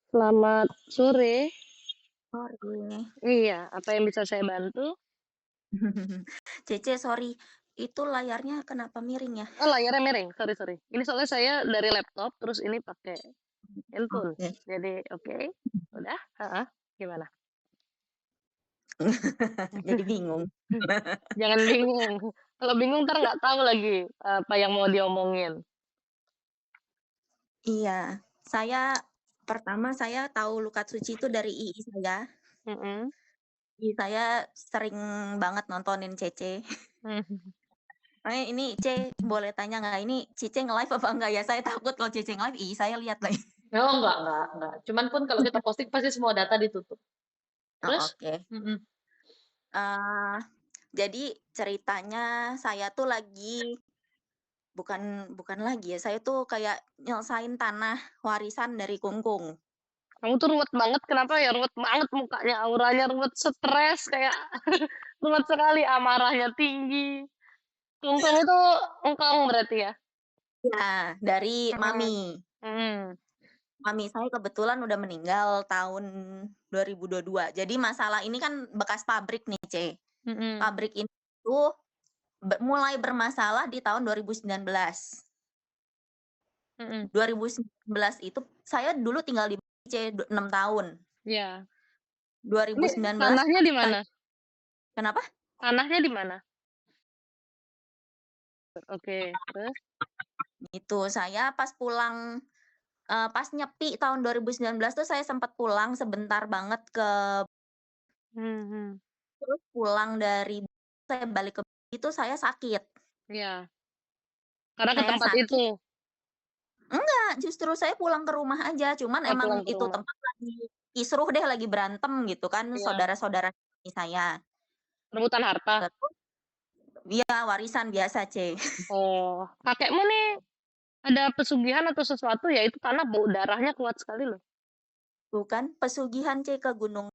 Selamat sore. Sore. Iya, apa yang bisa saya bantu? Cece, sorry, itu layarnya kenapa miring ya? Oh, layarnya miring, sorry sorry. Ini soalnya saya dari laptop, terus ini pakai handphone. Oke. Jadi oke, udah, heeh, gimana? Jadi bingung. Jangan bingung, kalau bingung entar nggak tahu lagi apa yang mau diomongin. Iya, saya tahu Lukatsuchi itu dari II saya. Mhm. II saya sering banget nontonin Cece. Mhm. Ini Ce, boleh tanya nggak, ini Cece nge-live apa enggak ya? Saya takut kalau Cece nge-live, II saya lihat lagi. Oh, enggak. Cuman pun kalau kita posting pasti semua data ditutup. Oh, Terus? oke. Mhm. Eee, jadi ceritanya saya tuh bukan bukan lagi ya, saya tuh kayak nyelesain tanah warisan dari kungkung. Kamu tuh ruwet banget, kenapa ya ruwet banget mukanya, auranya ruwet, stres kayak ruwet sekali, amarahnya tinggi. Kungkung itu engkong berarti ya? Iya, dari Mhm. mami. Mhm. Mami saya kebetulan udah meninggal tahun 2022. Jadi masalah ini kan bekas pabrik nih, Ce. Mhm. Pabrik ini tuh mulai bermasalah di tahun 2019. Mhm. 2019 itu saya dulu tinggal di Bali, Ce, 6 tahun. Iya. Ini 2019 tanahnya di saya mana? kenapa? Tanahnya di mana? Oke, terus? Gitu, saya pas pulang, pas nyepi tahun 2019 tuh saya sempat pulang sebentar banget Mhm. terus pulang dari saya balik ke itu saya sakit. Iya, karena ke Saya tempat sakit itu? enggak, justru saya pulang ke rumah aja, cuman Oh, emang pulang ke itu rumah. tempat lagi kisruh deh, lagi berantem gitu kan Iya. saudara-saudara saya. Rebutan harta? Terus iya, warisan biasa, C. Oh, kakekmu nih ada pesugihan atau sesuatu ya? Itu tanah bau darahnya kuat sekali loh. Bukan pesugihan, C, ke gunung.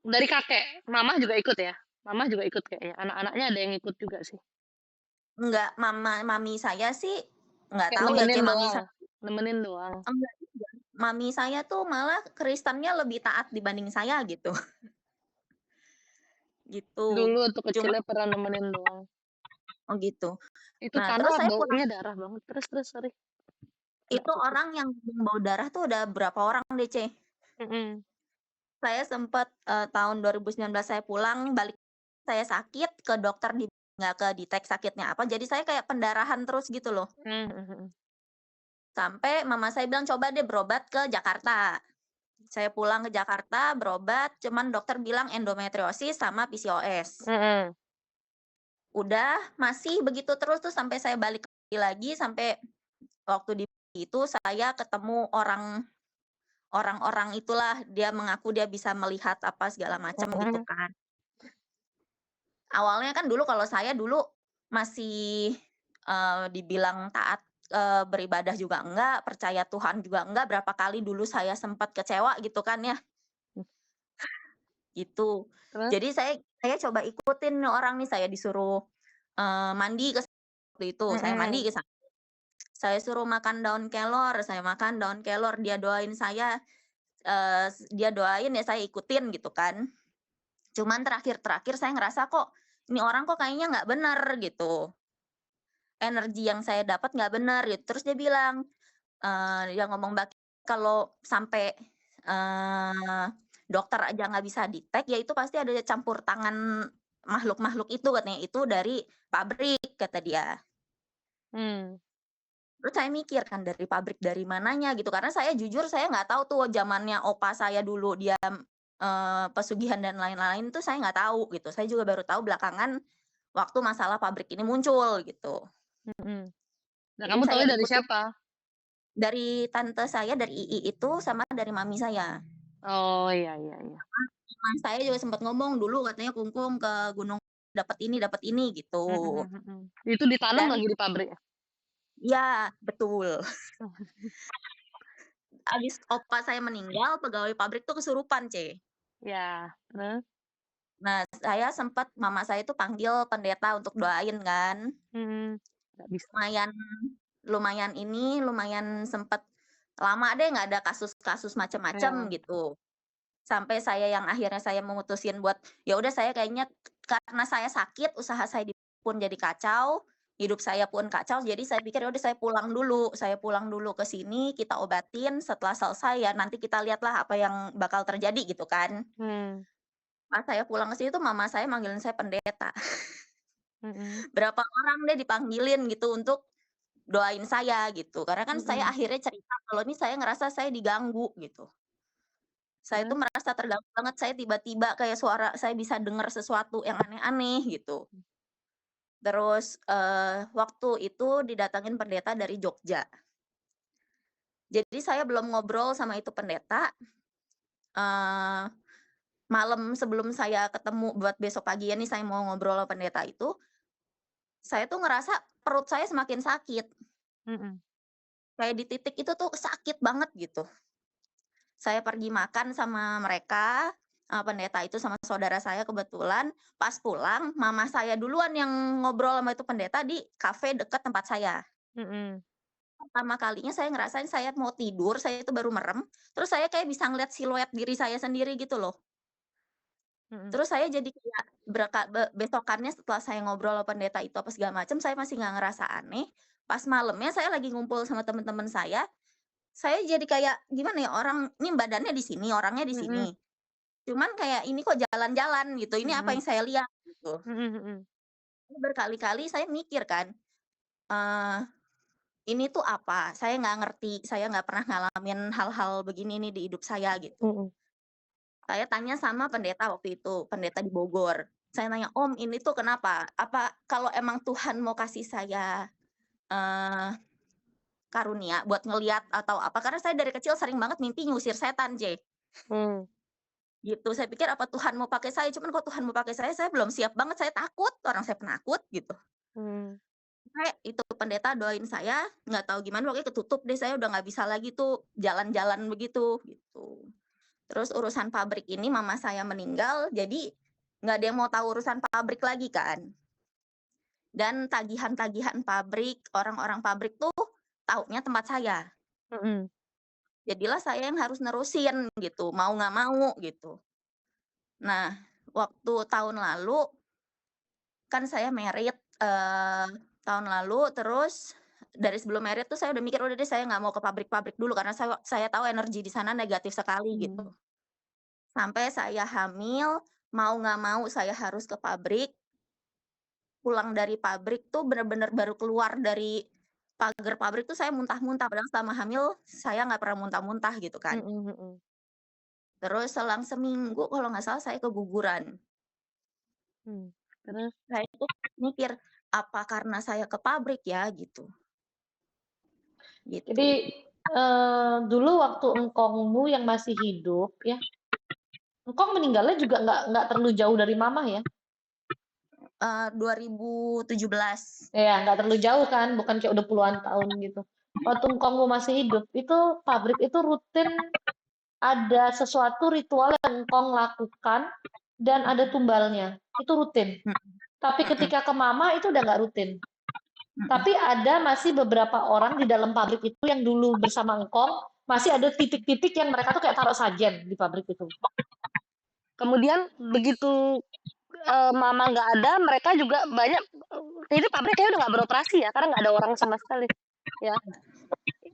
Dari kakek, mama juga ikut ya? Mama juga ikut kayaknya, anak-anaknya ada yang ikut juga sih? Enggak, mami saya sih nggak Kayak tahu ya, C, nemenin mami doang saya nemenin doang? enggak juga. Mami saya tuh malah Kristennya lebih taat dibanding saya gitu, gitu. Dulu waktu Cuma kecilnya pernah nemenin doang. oh gitu. Itu Nah, tanah terus saya pulang baunya darah banget. Terus, sorry. Nggak itu tutup. orang yang bau darah tuh ada berapa orang deh, C. Mhm. Saya sempet, tahun 2019 saya pulang balik saya sakit, ke dokter nggak kedetek sakitnya apa, jadi saya kayak pendarahan terus gitu loh. Mmm, mhm mhm. Sampai mama saya bilang, "Coba deh berobat ke Jakarta." Saya pulang ke Jakarta, berobat, cuman dokter bilang endometriosis sama PCOS. Mhm. Udah, masih begitu terus tuh sampai saya balik lagi, sampai waktu di itu saya ketemu orang-orang itulah, dia mengaku dia bisa melihat apa segala macam gitu Mhm. kan. Awalnya kan dulu kalau saya dulu masih, dibilang taat, beribadah juga enggak, percaya Tuhan juga enggak, berapa kali dulu saya sempat kecewa gitu kan ya, Mmm, gitu. terus? Jadi saya coba ikutin nih orang nih, saya disuruh, mandi waktu itu, saya mandi Mhm. ke sana, saya suruh makan daun kelor, saya makan daun kelor, dia doain saya, dia doain ya saya ikutin gitu kan. Cuman terakhir-terakhir saya ngerasa kok, ini orang kok kayaknya nggak bener gitu. Energi yang saya dapat nggak bener gitu, terus dia bilang, dia ngomong kalau sampai, dokter aja nggak bisa detect, ya itu pasti ada campur tangan makhluk-makhluk itu katanya, itu dari pabrik kata dia. Mmm. Terus saya mikir kan dari pabrik dari mananya gitu, karena saya jujur saya nggak tahu tuh zamannya opa saya dulu dia, pesugihan dan lain-lain tuh saya nggak tahu gitu, saya juga baru tahu belakangan waktu masalah pabrik ini muncul gitu. Mhm. Nah, Jadi kamu saya taunya dari ikutin siapa? dari tante saya, dari II itu, sama dari mami saya. Oh, iya iya iya. Mama saya juga sempat ngomong dulu katanya kungkung ke gunung dapat ini gitu. Mhm mhm. Itu ditanam Dan lagi di pabrik ya? iya, betul. Oh. Abis opa saya meninggal, pegawai pabrik tuh kesurupan, C. Iya, terus? Nah, saya sempat mama saya tuh panggil pendeta untuk doain kan. Mhm. Nggak bisa. Lumayan lumayan sempet, Lama deh nggak ada kasus-kasus macam-macam Ya. gitu. Sampai saya yang akhirnya saya memutusin buat, ya udah saya kayaknya karena saya sakit, usaha saya pun jadi kacau, hidup saya pun kacau, jadi saya pikir, ya udah saya pulang dulu ke sini, kita obatin, setelah selesai ya nanti kita lihatlah apa yang bakal terjadi gitu kan. Hmm. Pas saya pulang ke sini tuh mama saya manggilin saya pendeta. Mm-mm. Berapa orang deh dipanggilin gitu untuk doain saya gitu, karena kan saya Mm-mm. akhirnya cerita kalau ini saya ngerasa saya diganggu gitu. Saya tuh Terus? merasa terganggu banget, saya tiba-tiba kayak suara saya bisa dengar sesuatu yang aneh-aneh gitu. Terus, waktu itu didatangin pendeta dari Jogja. Jadi saya belum ngobrol sama itu pendeta, eee, malam sebelum saya ketemu buat besok paginya nih saya mau ngobrol sama pendeta itu, saya tuh ngerasa perut saya semakin sakit, Mm-mm. kayak di titik itu tuh sakit banget gitu. Saya pergi makan sama mereka, pendeta itu sama saudara saya kebetulan, pas pulang mama saya duluan yang ngobrol sama itu pendeta di kafe deket tempat saya. Mm-mm. Pertama kalinya saya ngerasain saya mau tidur, saya itu baru merem, terus saya kayak bisa ngeliat siluet diri saya sendiri gitu loh. Mm-mm. Terus saya jadi kayak besokannya setelah saya ngobrol sama pendeta itu apa segala macam, saya masih nggak ngerasa aneh, pas malamnya saya lagi ngumpul sama temen-temen saya jadi kayak gimana ya, orang ini badannya di sini, orangnya di Mm-mm. sini. Cuman kayak ini kok jalan-jalan gitu, ini apa Mm-mm. yang saya lihat gitu. Mm-mm. Berkali-kali saya mikir kan, eee, ini tuh apa? Saya nggak ngerti, saya nggak pernah ngalamin hal-hal begini nih di hidup saya gitu. Mm-mm. Saya tanya sama pendeta waktu itu, pendeta di Bogor. Saya nanya, "Om, ini tuh kenapa? Apa kalau emang Tuhan mau kasih saya, eee, karunia buat ngelihat atau apa?" Karena saya dari kecil sering banget mimpi ngusir setan, C. Mm. Gitu. Saya pikir apa Tuhan mau pakai saya, cuman kok Tuhan mau pakai saya belum siap banget, saya takut, orang saya penakut gitu. Mm. Sampai itu pendeta doain saya, nggak tahu gimana pokoknya ketutup deh, saya udah nggak bisa lagi tuh jalan-jalan begitu, gitu. Terus urusan pabrik ini mama saya meninggal, jadi nggak ada yang mau tahu urusan pabrik lagi kan. Dan tagihan-tagihan pabrik, orang-orang pabrik tuh taunya tempat saya. Mm-mm. Jadilah saya yang harus nerusin gitu, mau nggak mau gitu. Nah, waktu tahun lalu kan saya merit, tahun lalu terus dari sebelum merit tuh saya udah mikir, udah deh saya nggak mau ke pabrik-pabrik dulu karena saya tahu energi di sana negatif sekali gitu. Mm. Sampai saya hamil, mau nggak mau saya harus ke pabrik, pulang dari pabrik tuh bener-bener baru keluar dari pagar pabrik tuh saya muntah-muntah, padahal selama hamil saya nggak pernah muntah-muntah gitu kan. Mm-mm. Mm-mm. Terus selang seminggu kalau nggak salah saya keguguran. Mm. Terus? Saya itu mikir, apa karena saya ke pabrik ya gitu, Jadi gitu. dulu waktu engkongmu yang masih hidup ya, engkong meninggalnya juga nggak terlalu jauh dari mama ya? 2017. Ya, nggak terlalu jauh kan, bukan kayak udah puluhan tahun gitu. Waktu engkongmu masih hidup, itu pabrik itu rutin ada sesuatu ritual yang engkong lakukan dan ada tumbalnya. Itu rutin. Mhm Tapi mhm ketika ke mama itu udah nggak rutin. mhm Tapi ada masih beberapa orang di dalam pabrik itu yang dulu bersama engkong, masih ada titik-titik yang mereka tuh kayak taruh sajen di pabrik itu. Kemudian begitu mama nggak ada, mereka juga banyak. Ini pabrik kayaknya udah nggak beroperasi ya, karena nggak ada orang sama sekali. Ya,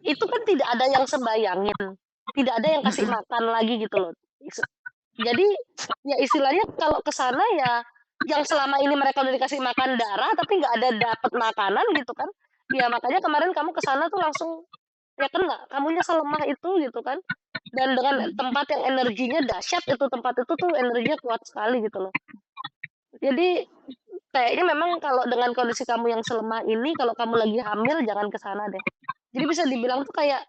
itu kan tidak ada yang sembayangin, tidak ada yang kasih mhm makan lagi gitu loh. Jadi ya istilahnya kalau ke sana ya yang selama ini mereka udah dikasih makan darah tapi nggak ada dapat makanan gitu kan. Ya makanya kemarin kamu ke sana tuh langsung ya kena, kamunya selemah itu gitu kan. Dan dengan tempat yang energinya dahsyat, itu tempat itu tuh energinya kuat sekali gitu loh. Jadi kayaknya memang kalau dengan kondisi kamu yang selemah ini, kalau kamu lagi hamil jangan ke sana deh. Jadi bisa dibilang tuh kayak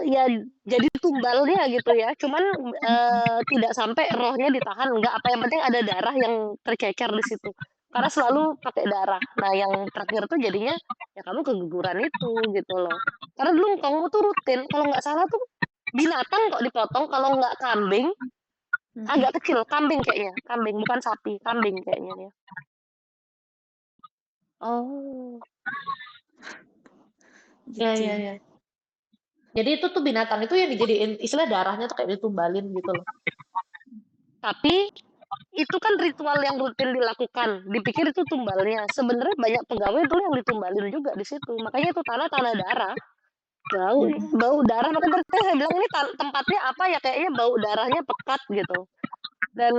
ya jadi tumbalnya gitu ya, cuman, tidak sampai rohnya ditahan, enggak, apa yang penting ada darah yang tercecer di situ, karena selalu pakai darah. Nah, yang terakhir tuh jadinya, ya kamu keguguran itu, gitu loh. Karena dulu kamu tuh rutin, kalau nggak salah tuh binatang kok dipotong, kalau nggak kambing, mhm. agak kecil, kambing kayaknya, kambing, bukan sapi, kambing kayaknya dia. Oh, Ya, Gitu. ya, ya. Jadi itu tuh binatang itu yang dijadiin istilah darahnya tuh kayak ditumbalin gitu loh. Tapi itu kan ritual yang rutin dilakukan. Dipikir itu tumbalnya. Sebenarnya banyak pegawai dulu yang ditumbalin juga di situ. Makanya itu tanah darah. Bau nih, Mm-mm. bau darah. Makanya tadi saya bilang ini tempatnya apa ya, kayaknya bau darahnya pekat gitu. Dan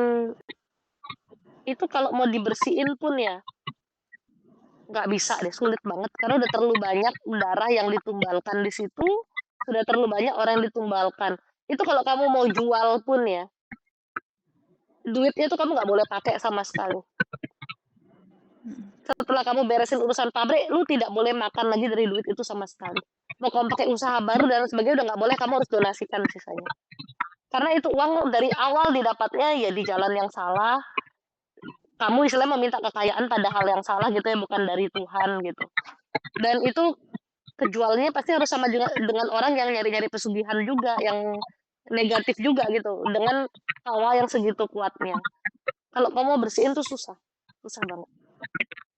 itu kalau mau dibersihin pun ya nggak bisa deh, sulit banget karena udah terlalu banyak darah yang ditumbalkan di situ, sudah terlalu banyak orang yang ditumbalkan. Itu kalau kamu mau jual pun ya, duitnya tuh kamu nggak boleh pakai sama sekali. Setelah kamu beresin urusan pabrik, lu tidak boleh makan lagi dari duit itu sama sekali. Mau kamu pakai usaha baru dan sebagainya udah nggak boleh, kamu harus donasikan sisanya. Karena itu uang dari awal didapatnya ya di jalan yang salah. Kamu istilahnya meminta kekayaan pada hal yang salah gitu ya, bukan dari Tuhan gitu. Dan itu kejualnya pasti harus sama dengan orang yang nyari-nyari pesugihan juga, yang negatif juga gitu, dengan hawa yang segitu kuatnya. Kalau kamu mau bersihin tuh susah, susah banget.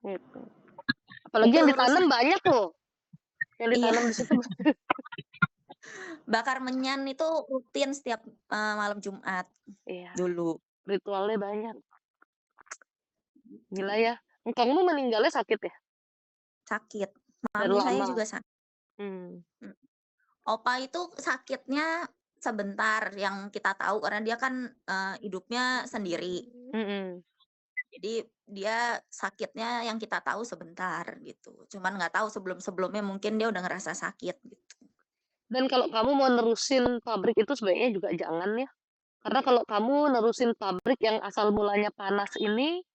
Gitu. Apalagi Itu yang urusan ditanam banyak loh, yang iya, ditanam di situ. bakar menyan itu rutin setiap malam Jumat Iya, dulu. ritualnya banyak. Gila ya. Engkongmu meninggalnya sakit ya? Sakit. Dari Mami saya lama. juga sakit. Hmm. Opa itu sakitnya sebentar yang kita tahu karena dia kan hidupnya sendiri. Mm-mm. Jadi dia sakitnya yang kita tahu sebentar gitu. Cuman nggak tahu sebelum-sebelumnya mungkin dia udah ngerasa sakit gitu. Dan kalau kamu mau nerusin pabrik itu sebaiknya juga jangan ya. Karena kalau kamu nerusin pabrik yang asal mulanya panas ini,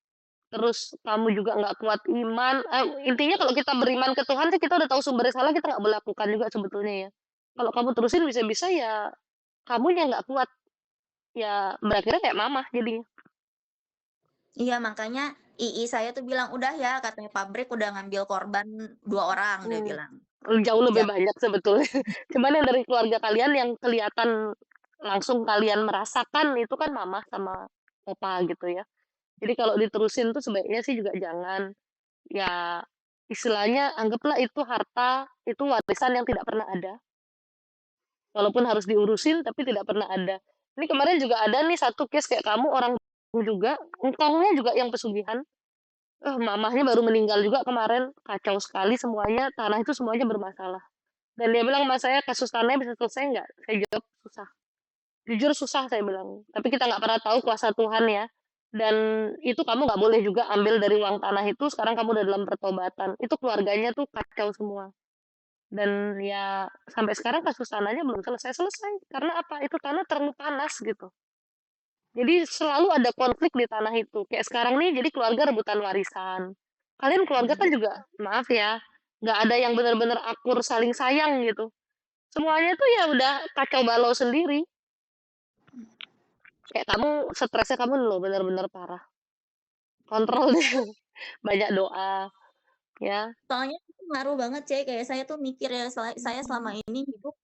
terus kamu juga nggak kuat iman. Intinya kalau kita beriman ke Tuhan sih kita udah tahu sumbernya salah, kita nggak boleh lakukan juga sebetulnya ya. Kalau kamu terusin bisa-bisa ya kamunya nggak kuat. Ya berakhirnya kayak mama jadinya. Iya makanya II saya tuh bilang udah ya katanya pabrik udah ngambil korban 2 orang dia Hmm. bilang. Jauh lebih Jam banyak sebetulnya. Cuman yang dari keluarga kalian yang kelihatan langsung kalian merasakan itu kan mama sama opa gitu ya. Jadi kalau diterusin tuh sebaiknya sih juga jangan. Ya istilahnya anggaplah itu harta, itu warisan yang tidak pernah ada. Walaupun harus diurusin tapi tidak pernah ada. Ini kemarin juga ada nih satu case kayak kamu orang juga, engkongnya juga yang pesugihan. Mamahnya baru meninggal juga kemarin, kacau sekali semuanya, tanah itu semuanya bermasalah. Dan dia bilang, "Mas, saya kasus tanahnya bisa selesai nggak?" Saya jawab, "Susah." Jujur susah saya bilang. Tapi kita nggak pernah tahu kuasa Tuhan ya. Dan itu kamu nggak boleh juga ambil dari uang tanah itu, sekarang kamu udah dalam pertobatan. Itu keluarganya tuh kacau semua. Dan ya sampai sekarang kasus tanahnya belum selesai-selesai. Karena apa? Itu tanah terlalu panas gitu. Jadi selalu ada konflik di tanah itu. Kayak sekarang nih, jadi keluarga rebutan warisan. Kalian keluarga kan juga, maaf ya, nggak ada yang benar-benar akur saling sayang gitu. Semuanya tuh ya udah kacau balau sendiri. Kayak kamu stresnya kamu loh benar-benar parah. Kontrol deh. Banyak doa ya. soalnya itu ngaruh banget Cek kayak saya tuh mikir ya saya selama ini hidup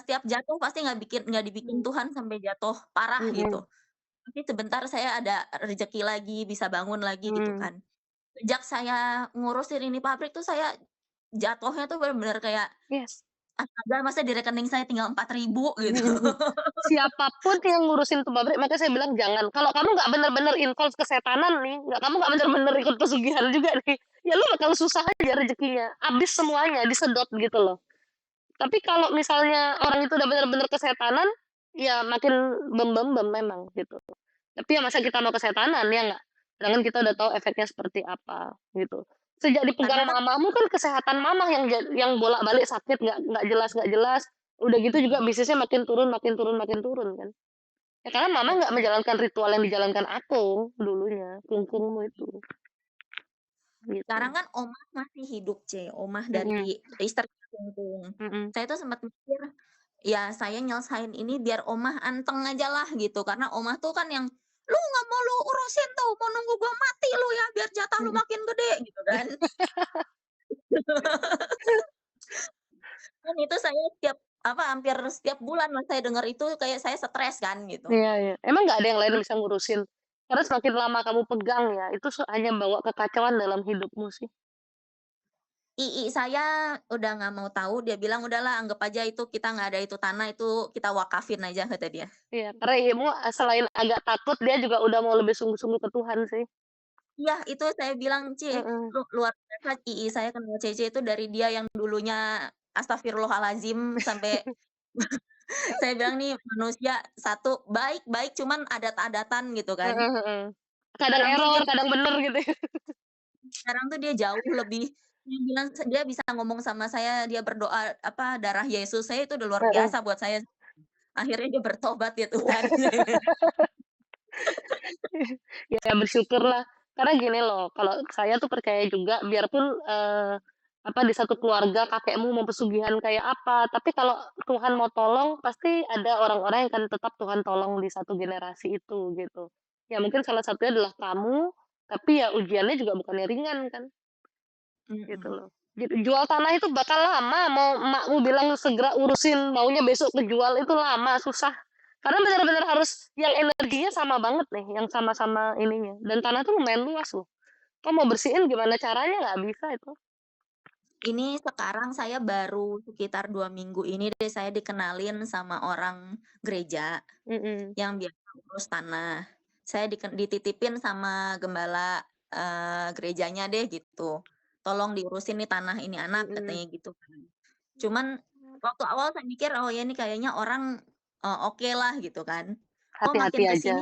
setiap jatuh pasti nggak dibikin Tuhan sampai jatuh parah gitu. Mm-mm. Tapi sebentar saya ada rezeki lagi, bisa bangun lagi gitu Hmm. kan. Sejak saya ngurusin ini pabrik tuh saya jatuhnya tuh benar-benar kayak Yes. astaga masa di rekening saya tinggal 4.000 gitu. Siapapun yang ngurusin tuh pabrik, makanya saya bilang jangan. Kalau kamu nggak bener-bener involve kesetanan nih, kamu nggak bener-bener ikut pesugihan juga nih, ya lu bakal susah aja rezekinya. Habis semuanya, disedot gitu loh. Tapi kalau misalnya orang itu udah bener-bener kesetanan, ya makin bem-bem memang gitu. Tapi ya masa kita mau kesetanan ya nggak? Sedangkan kita udah tahu efeknya seperti apa gitu. Sejak Karena dipegang kan mamamu kan kesehatan mamah yang bolak-balik sakit nggak jelas nggak jelas. Udah gitu juga bisnisnya makin turun makin turun makin turun kan. Ya karena mama nggak betul. menjalankan ritual yang dijalankan aku dulunya, kungkungmu itu gitu. Sekarang kan omah masih hidup, omah Mm-mm. dari istri Kungkung. Mm-mm. Saya tuh sempat mikir, ya saya nyelesain ini biar omah anteng aja lah gitu. Karena omah tuh kan yang, lu nggak mau lu urusin tuh, mau nunggu gua mati lu ya, biar jatah lu Mm-mm. makin gede gitu kan. Dan itu saya hampir setiap bulan lah saya dengar itu kayak saya stres kan gitu. Iya, iya. Emang nggak ada yang lain yang bisa ngurusin. Karena semakin lama kamu pegang ya, itu hanya bawa kekacauan dalam hidupmu sih. II saya udah nggak mau tahu, dia bilang, "Udahlah anggap aja itu kita nggak ada itu tanah, itu kita wakafin aja," kata dia. Iya, karena ibumu, selain agak takut, dia juga udah mau lebih sungguh-sungguh ke Tuhan sih. Iya, itu saya bilang, "Ci, Mhm. luar biasa II saya kenal Cece itu dari dia yang dulunya astagfirullahalazim sampai." Saya bilang nih manusia satu baik-baik cuman adat-adatan gitu kan. Heeh heeh. Kadang Sekarang tuh error, dia kadang bener gitu ya. sekarang tuh dia jauh lebih dia bilang dia bisa ngomong sama saya, dia berdoa apa, darah Yesus, saya itu udah luar Heeh. biasa buat saya. Akhirnya dia bertobat ya Tuhan. Ya bersyukurlah. Karena gini loh, kalau saya tuh percaya juga biarpun, apa, di satu keluarga kakekmu mau pesugihan kayak apa, tapi kalau Tuhan mau tolong, pasti ada orang-orang yang akan tetap Tuhan tolong di satu generasi itu, gitu. Ya mungkin salah satunya adalah kamu, tapi ya ujiannya juga bukannya ringan kan, gitu Mhm. loh. Jual tanah itu bakal lama, mau emakmu bilang segera urusin, maunya besok kejual, itu lama, susah. Karena benar-benar harus yang energinya sama banget nih, yang sama-sama ininya, dan tanah tuh lumayan luas loh. Kamu mau bersihin gimana caranya, nggak bisa itu. Ini sekarang saya baru sekitar 2 minggu ini deh saya dikenalin sama orang gereja Mhm, yang biasa urus tanah. Saya dititipin sama gembala, gerejanya deh gitu, "Tolong diurusin nih tanah ini anak," mhm. katanya gitu kan. Cuman waktu awal saya mikir, "Oh ya ini kayaknya orang, okelah," gitu kan. Kok Hati-hati makin ke aja, sini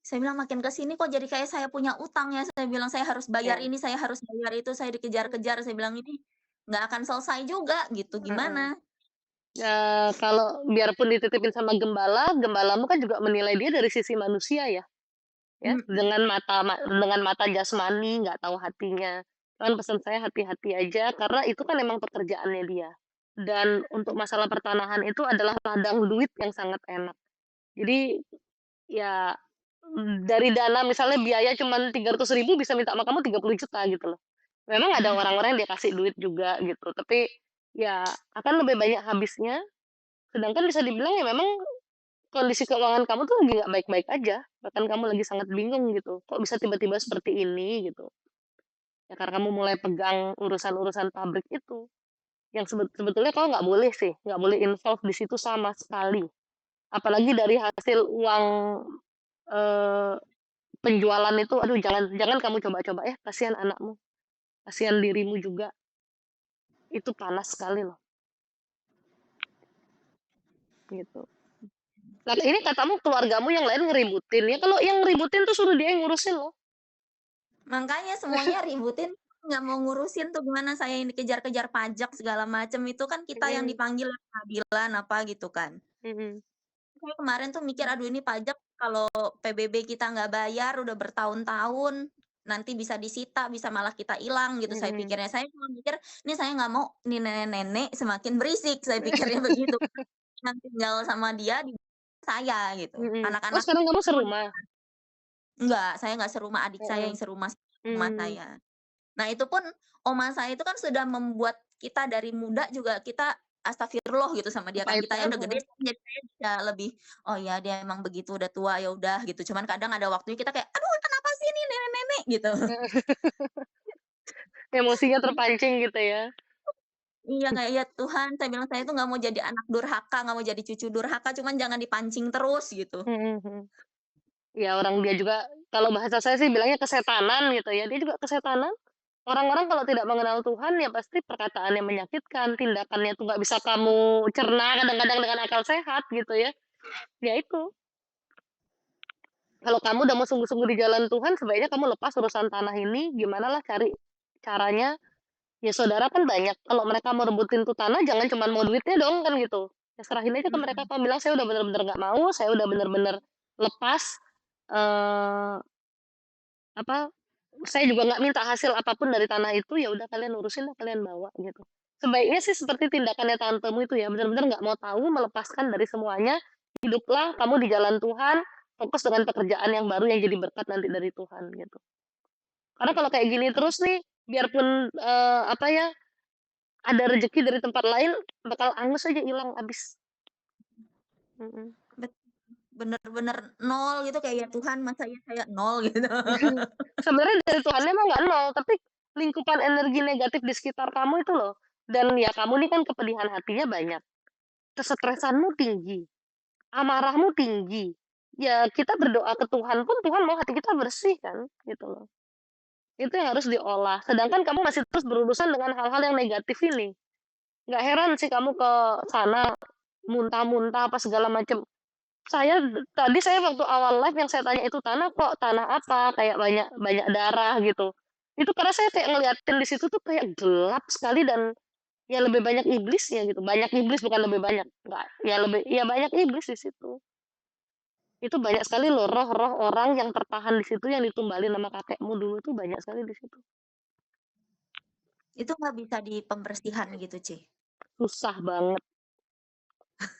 saya bilang, "Makin ke sini kok jadi kayak saya punya utang ya," saya bilang, "saya harus bayar ya, ini, saya harus bayar itu, saya dikejar-kejar," saya bilang, "ini nggak akan selesai juga gitu, heeh. gimana?" Kalau biarpun dititipin sama gembala, gembalamu kan juga menilai dia dari sisi manusia ya. Ya, Mhm, dengan mata jasmani, nggak tahu hatinya. Cuman pesan saya hati-hati aja, karena itu kan emang pekerjaannya dia. Dan untuk masalah pertanahan itu adalah ladang duit yang sangat enak. Jadi, ya, dari dana misalnya biaya cuman 300.000 bisa minta sama kamu 30 juta gitu loh. Memang ada mhm. orang-orang yang dia kasih duit juga gitu, tapi ya akan lebih banyak habisnya, sedangkan bisa dibilang ya memang kondisi keuangan kamu tuh lagi nggak baik-baik aja, bahkan kamu lagi sangat bingung gitu, kok bisa tiba-tiba seperti ini gitu. Ya karena kamu mulai pegang urusan-urusan pabrik itu, yang sebetulnya kamu nggak boleh sih, nggak boleh involve di situ sama sekali. Apalagi dari hasil uang, eee, penjualan itu, aduh jangan jangan kamu coba-coba ya, kasihan anakmu, kasihan dirimu juga, itu panas sekali loh, gitu. Nah ini katamu keluargamu yang lain ngeributin, ya kalau yang ngeributin tuh suruh dia yang ngurusin loh. Makanya semuanya ributin, nggak mau ngurusin tuh gimana saya yang dikejar-kejar pajak segala macem, itu kan kita yang Mhm, dipanggil pengadilan apa gitu kan. mhm, Saya kemarin tuh mikir, "Aduh ini pajak kalau PBB kita nggak bayar udah bertahun-tahun, nanti bisa disita, bisa malah kita hilang," gitu saya mhm. pikirnya. Saya cuma mikir, "Ini saya nggak mau nih nenek-nenek semakin berisik," saya pikirnya begitu. Yang tinggal sama dia di saya gitu, Mhm. Oh, anak-anak sekarang kamu semua serumah? enggak, saya nggak serumah, adik saya Heeh. yang serumah rumah Mmm, saya. Nah itu pun oma saya itu kan sudah membuat kita dari muda juga kita astagfirullah gitu sama dia kan, kitanya kepahitan, udah gede heeh. jadi saya bisa lebih, "Oh ya dia emang begitu udah tua, ya udah," gitu. Cuman kadang ada waktunya kita kayak, "Aduh kenapa sih ini nenek-nenek?" Gitu. Heeh. Emosinya terpancing gitu ya? Iya kayak, "Ya Tuhan," saya bilang, "saya tuh nggak mau jadi anak durhaka, nggak mau jadi cucu durhaka, cuman jangan dipancing terus," gitu. Mhm mhm. Ya orang dia juga kalau bahasa saya sih bilangnya kesetanan gitu ya, dia juga kesetanan. Orang-orang kalau tidak mengenal Tuhan ya pasti perkataannya menyakitkan, tindakannya tuh nggak bisa kamu cerna kadang-kadang dengan akal sehat gitu ya. Ya itu, kalau kamu udah mau sungguh-sungguh di jalan Tuhan sebaiknya kamu lepas urusan tanah ini, gimanalah cari caranya. Ya saudara kan banyak, kalau mereka mau rebutin tuh tanah jangan cuman mau duitnya dong kan gitu. Ya serahin aja ke mereka, Mhm, kamu bilang, "Saya udah bener-bener nggak mau, saya udah bener-bener lepas, eee, apa, saya juga nggak minta hasil apapun dari tanah itu, ya udah kalian urusin lah, kalian bawa," gitu. Sebaiknya sih seperti tindakannya tantemu itu ya, bener-bener nggak mau tahu, melepaskan dari semuanya, hiduplah kamu di jalan Tuhan, fokus dengan pekerjaan yang baru yang jadi berkat nanti dari Tuhan gitu. Karena kalau kayak gini terus nih, biarpun, apa ya, ada rezeki dari tempat lain, bakal angus aja hilang, habis. Mhm. bet bener-bener nol gitu kayak, "Ya Tuhan masa iya saya nol?" Gitu. Sebenarnya dari Tuhannya mah nggak nol, tapi lingkupan energi negatif di sekitar kamu itu loh. Dan ya kamu nih kan kepedihan hatinya banyak, kesetresanmu tinggi, amarahmu tinggi. Ya kita berdoa ke Tuhan pun Tuhan mau hati kita bersih kan, gitu loh. Itu yang harus diolah. Sedangkan kamu masih terus berurusan dengan hal-hal yang negatif ini. Nggak heran sih kamu ke sana muntah-muntah apa segala macam. Saya waktu awal live yang saya tanya itu tanah kok tanah apa kayak banyak banyak darah gitu. Itu karena saya kayak ngeliatin di situ tuh kayak gelap sekali dan ya lebih banyak iblisnya gitu. Banyak iblis bukan lebih banyak. Enggak, ya banyak iblis di situ. Itu banyak sekali loh roh-roh orang yang tertahan di situ yang ditumbalin sama kakekmu dulu tuh banyak sekali di situ. Itu nggak bisa di pembersihan gitu, Ci? Susah banget.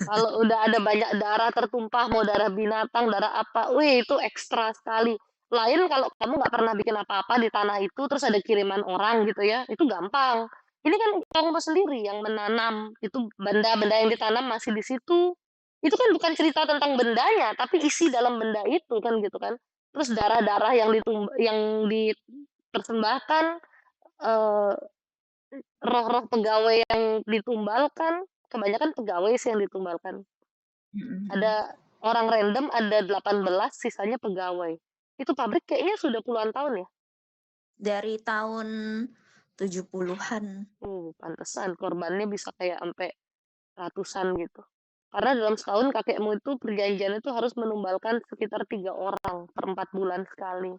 Kalau udah ada banyak darah tertumpah, mau darah binatang, darah apa, wih itu ekstra sekali. Lain kalau kamu nggak pernah bikin apa-apa di tanah itu, terus ada kiriman orang gitu ya, itu gampang. Ini kan kamu sendiri yang menanam, itu benda-benda yang ditanam masih di situ. Itu kan bukan cerita tentang bendanya, tapi isi dalam benda itu kan gitu kan. Terus darah-darah yang dipersembahkan, eh, roh-roh pegawai yang ditumbalkan, kebanyakan pegawai sih yang ditumbalkan. Mhm. Ada orang random, ada 18, sisanya pegawai. Itu pabrik kayaknya sudah puluhan tahun ya? Dari tahun 70-an. Pantesan korbannya bisa kayak sampai ratusan gitu. Karena dalam setahun kakekmu itu perjanjian itu harus menumbalkan sekitar 3 orang per 4 bulan sekali.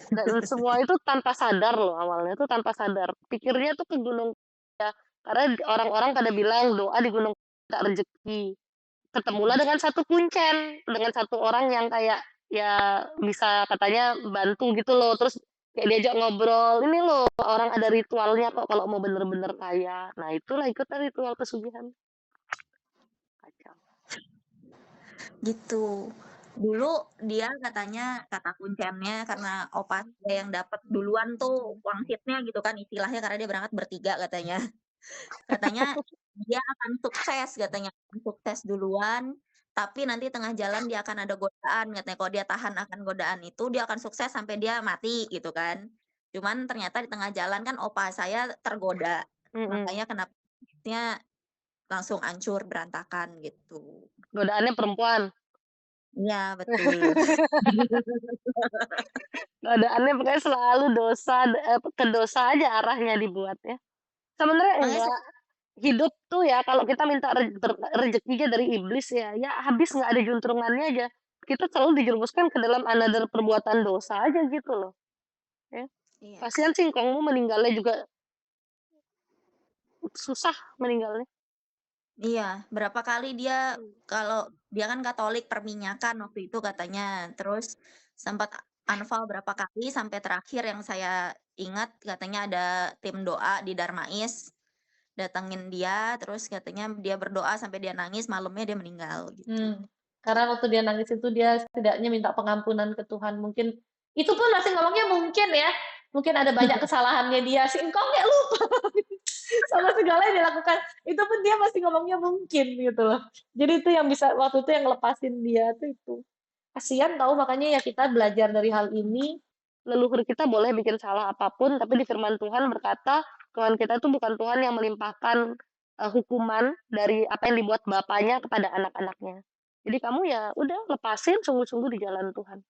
Dan semua itu tanpa sadar loh awalnya tuh tanpa sadar. Pikirnya tuh ke gunung ya. Karena orang-orang pada bilang doa di gunung tak rezeki. Ketemulah dengan satu kuncen, dengan satu orang yang kayak ya bisa katanya bantu gitu loh. Terus kayak diajak ngobrol, ini loh orang ada ritualnya kok kalau mau bener-bener kaya. Nah itulah ikutan ritual pesugihan. Kacau. Gitu. Dulu dia katanya, kata kuncennya karena opa saya yang dapat duluan tuh wangsitnya gitu kan istilahnya karena dia berangkat bertiga katanya. Katanya dia akan sukses katanya, akan sukses duluan, tapi nanti tengah jalan dia akan ada godaan katanya. Kalau dia tahan akan godaan itu, dia akan sukses sampai dia mati gitu kan. Cuman ternyata di tengah jalan kan opa saya tergoda. Mm-mm. Makanya kenapa langsung hancur berantakan gitu. Godaannya perempuan. Iya, betul. Godaannya pokoknya selalu dosa, ke dosa aja arahnya dibuat ya. Sebenarnya Makanya enggak. Hidup tuh ya kalau kita minta rezekinya dari iblis ya, ya habis nggak ada juntrungannya aja. Kita selalu dijerumuskan ke dalam another perbuatan dosa aja gitu loh. Ya. iya. Kasihan sih engkongmu meninggalnya juga susah meninggalnya. Iya, berapa kali dia kalau dia kan Katolik perminyakan waktu itu katanya. Terus sempat unfollow berapa kali sampai terakhir yang saya ingat katanya ada tim doa di Darmais datengin dia terus katanya dia berdoa sampai dia nangis malamnya dia meninggal gitu. Karena waktu dia nangis itu dia setidaknya minta pengampunan ke Tuhan. Mungkin itu pun masih ngomongnya mungkin ya. Mungkin ada banyak kesalahannya dia. Si engkau nggak lupa sama segala yang dilakukan. Itu pun dia masih ngomongnya mungkin gitu loh. Jadi itu yang bisa waktu itu yang ngelepasin dia tuh itu. Kasihan tahu makanya ya kita belajar dari hal ini. Leluhur kita boleh bikin salah apapun, tapi di firman Tuhan berkata, Tuhan kita itu bukan Tuhan yang melimpahkan hukuman dari apa yang dibuat bapaknya kepada anak-anaknya. Jadi kamu ya udah lepasin sungguh-sungguh di jalan Tuhan.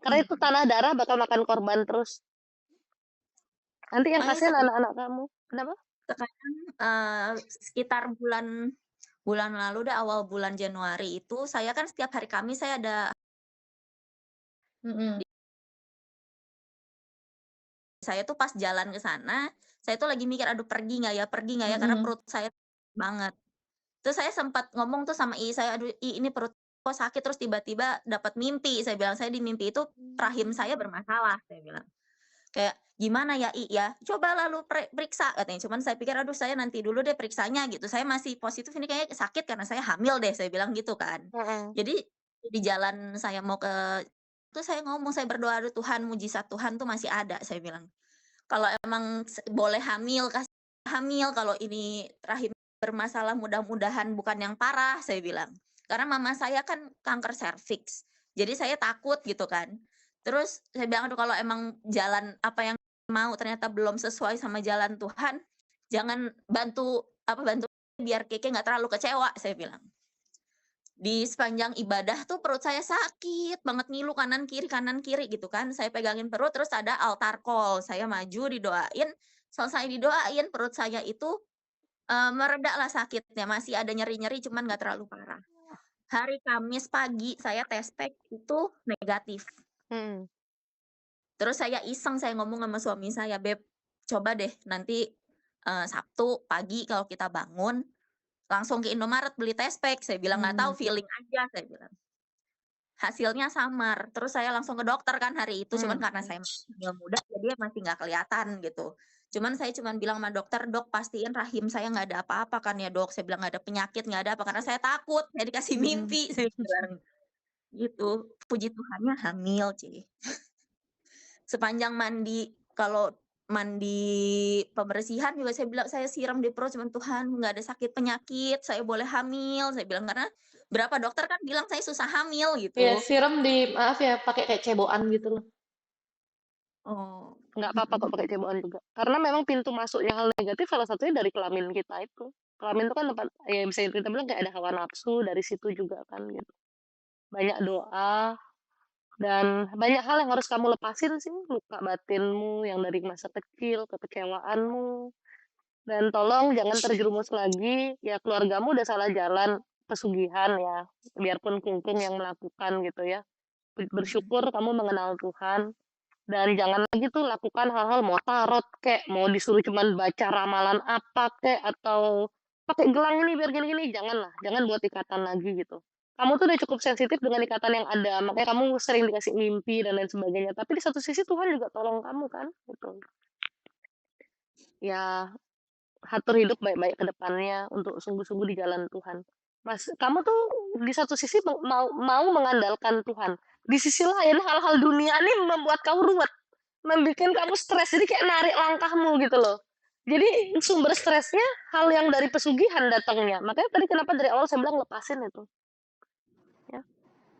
Karena itu tanah darah bakal makan korban terus. Nanti yang Makanya kasihan anak-anak kamu. Kenapa? sekarang sekitar bulan lalu deh awal bulan Januari itu saya kan setiap hari Kamis saya ada Mm-mm. saya tuh pas jalan ke sana saya tuh lagi mikir aduh pergi nggak ya karena perut saya banget. Terus saya sempat ngomong tuh sama saya aduh ini perut kok sakit terus tiba-tiba dapat mimpi saya bilang saya di mimpi itu rahim saya bermasalah saya bilang. Kayak gimana ya ya coba lalu periksa katanya cuman saya pikir aduh saya nanti dulu deh periksanya gitu saya masih positif ini kayak sakit karena saya hamil deh saya bilang gitu kan jadi di jalan saya mau ke tuh saya ngomong saya berdoa aduh Tuhan mujizat Tuhan tuh masih ada saya bilang kalau emang boleh hamil kasih hamil kalau ini rahim bermasalah mudah-mudahan bukan yang parah saya bilang karena mama saya kan kanker serviks jadi saya takut gitu kan Terus saya bilang, "Aduh kalau emang jalan apa yang mau ternyata belum sesuai sama jalan Tuhan, jangan bantu biar Keke nggak terlalu kecewa," saya bilang. Di sepanjang ibadah tuh perut saya sakit banget, ngilu kanan kiri gitu kan. Saya pegangin perut terus ada altar call, saya maju didoain, selesai didoain perut saya itu, meredalah sakitnya, masih ada nyeri-nyeri cuman nggak terlalu parah. Hari Kamis pagi saya tes pack itu negatif. Mhm. Terus saya iseng, saya ngomong sama suami saya, "Beb, coba deh nanti, Sabtu pagi kalau kita bangun, langsung ke Indomaret beli test pack," saya bilang, "nggak tahu feeling aja," saya bilang. Hasilnya samar, terus saya langsung ke dokter kan hari itu, cuman karena saya masih hamil muda, jadi masih nggak kelihatan gitu. Saya cuman bilang sama dokter, "Dok, pastiin rahim saya nggak ada apa-apa kan ya, Dok?" Saya bilang, "Nggak ada penyakit, nggak ada apa, karena saya takut, saya dikasih Mhm. mimpi," saya bilang gitu. Puji Tuhannya hamil, sepanjang mandi, kalau mandi pembersihan juga saya bilang saya siram di perut, cuman, "Tuhan nggak ada sakit penyakit, saya boleh hamil," saya bilang, karena berapa dokter kan bilang saya susah hamil Iya, gitu. siram maaf ya, pakai kayak cebokan gitu loh. Oh, Nggak apa-apa kok mhm. pakai cebokan juga. Karena memang pintu masuknya hal negatif salah satunya dari kelamin kita itu. Kelamin itu kan tempat, ya bisa kita bilang kayak ada hawa nafsu, dari situ juga kan gitu. Banyak doa, dan banyak hal yang harus kamu lepasin sih, luka batinmu yang dari masa kecil, kekecewaanmu. Dan tolong jangan terjerumus lagi, ya keluargamu udah salah jalan, pesugihan ya, biarpun kungkung yang melakukan gitu ya. Mhm. Bersyukur kamu mengenal Tuhan, dan jangan lagi tuh lakukan hal-hal mau tarot kek, mau disuruh cuman baca ramalan apa kek, atau pakai gelang ini biar gini-gini, janganlah, jangan buat ikatan lagi gitu. Kamu tuh udah cukup sensitif dengan ikatan yang ada, makanya kamu sering dikasih mimpi dan lain sebagainya. Tapi di satu sisi Tuhan juga tolong kamu kan, gitu. Ya, atur hidup baik-baik ke depannya untuk sungguh-sungguh di jalan Tuhan. Mas, kamu tuh di satu sisi mau mengandalkan Tuhan. Di sisi lain hal-hal dunia ini membuat kamu ruwet, membuat kamu stres. Jadi kayak narik langkahmu gitu loh. Jadi sumber stresnya hal yang dari pesugihan datangnya. Makanya tadi kenapa dari awal saya bilang lepasin itu. Ya.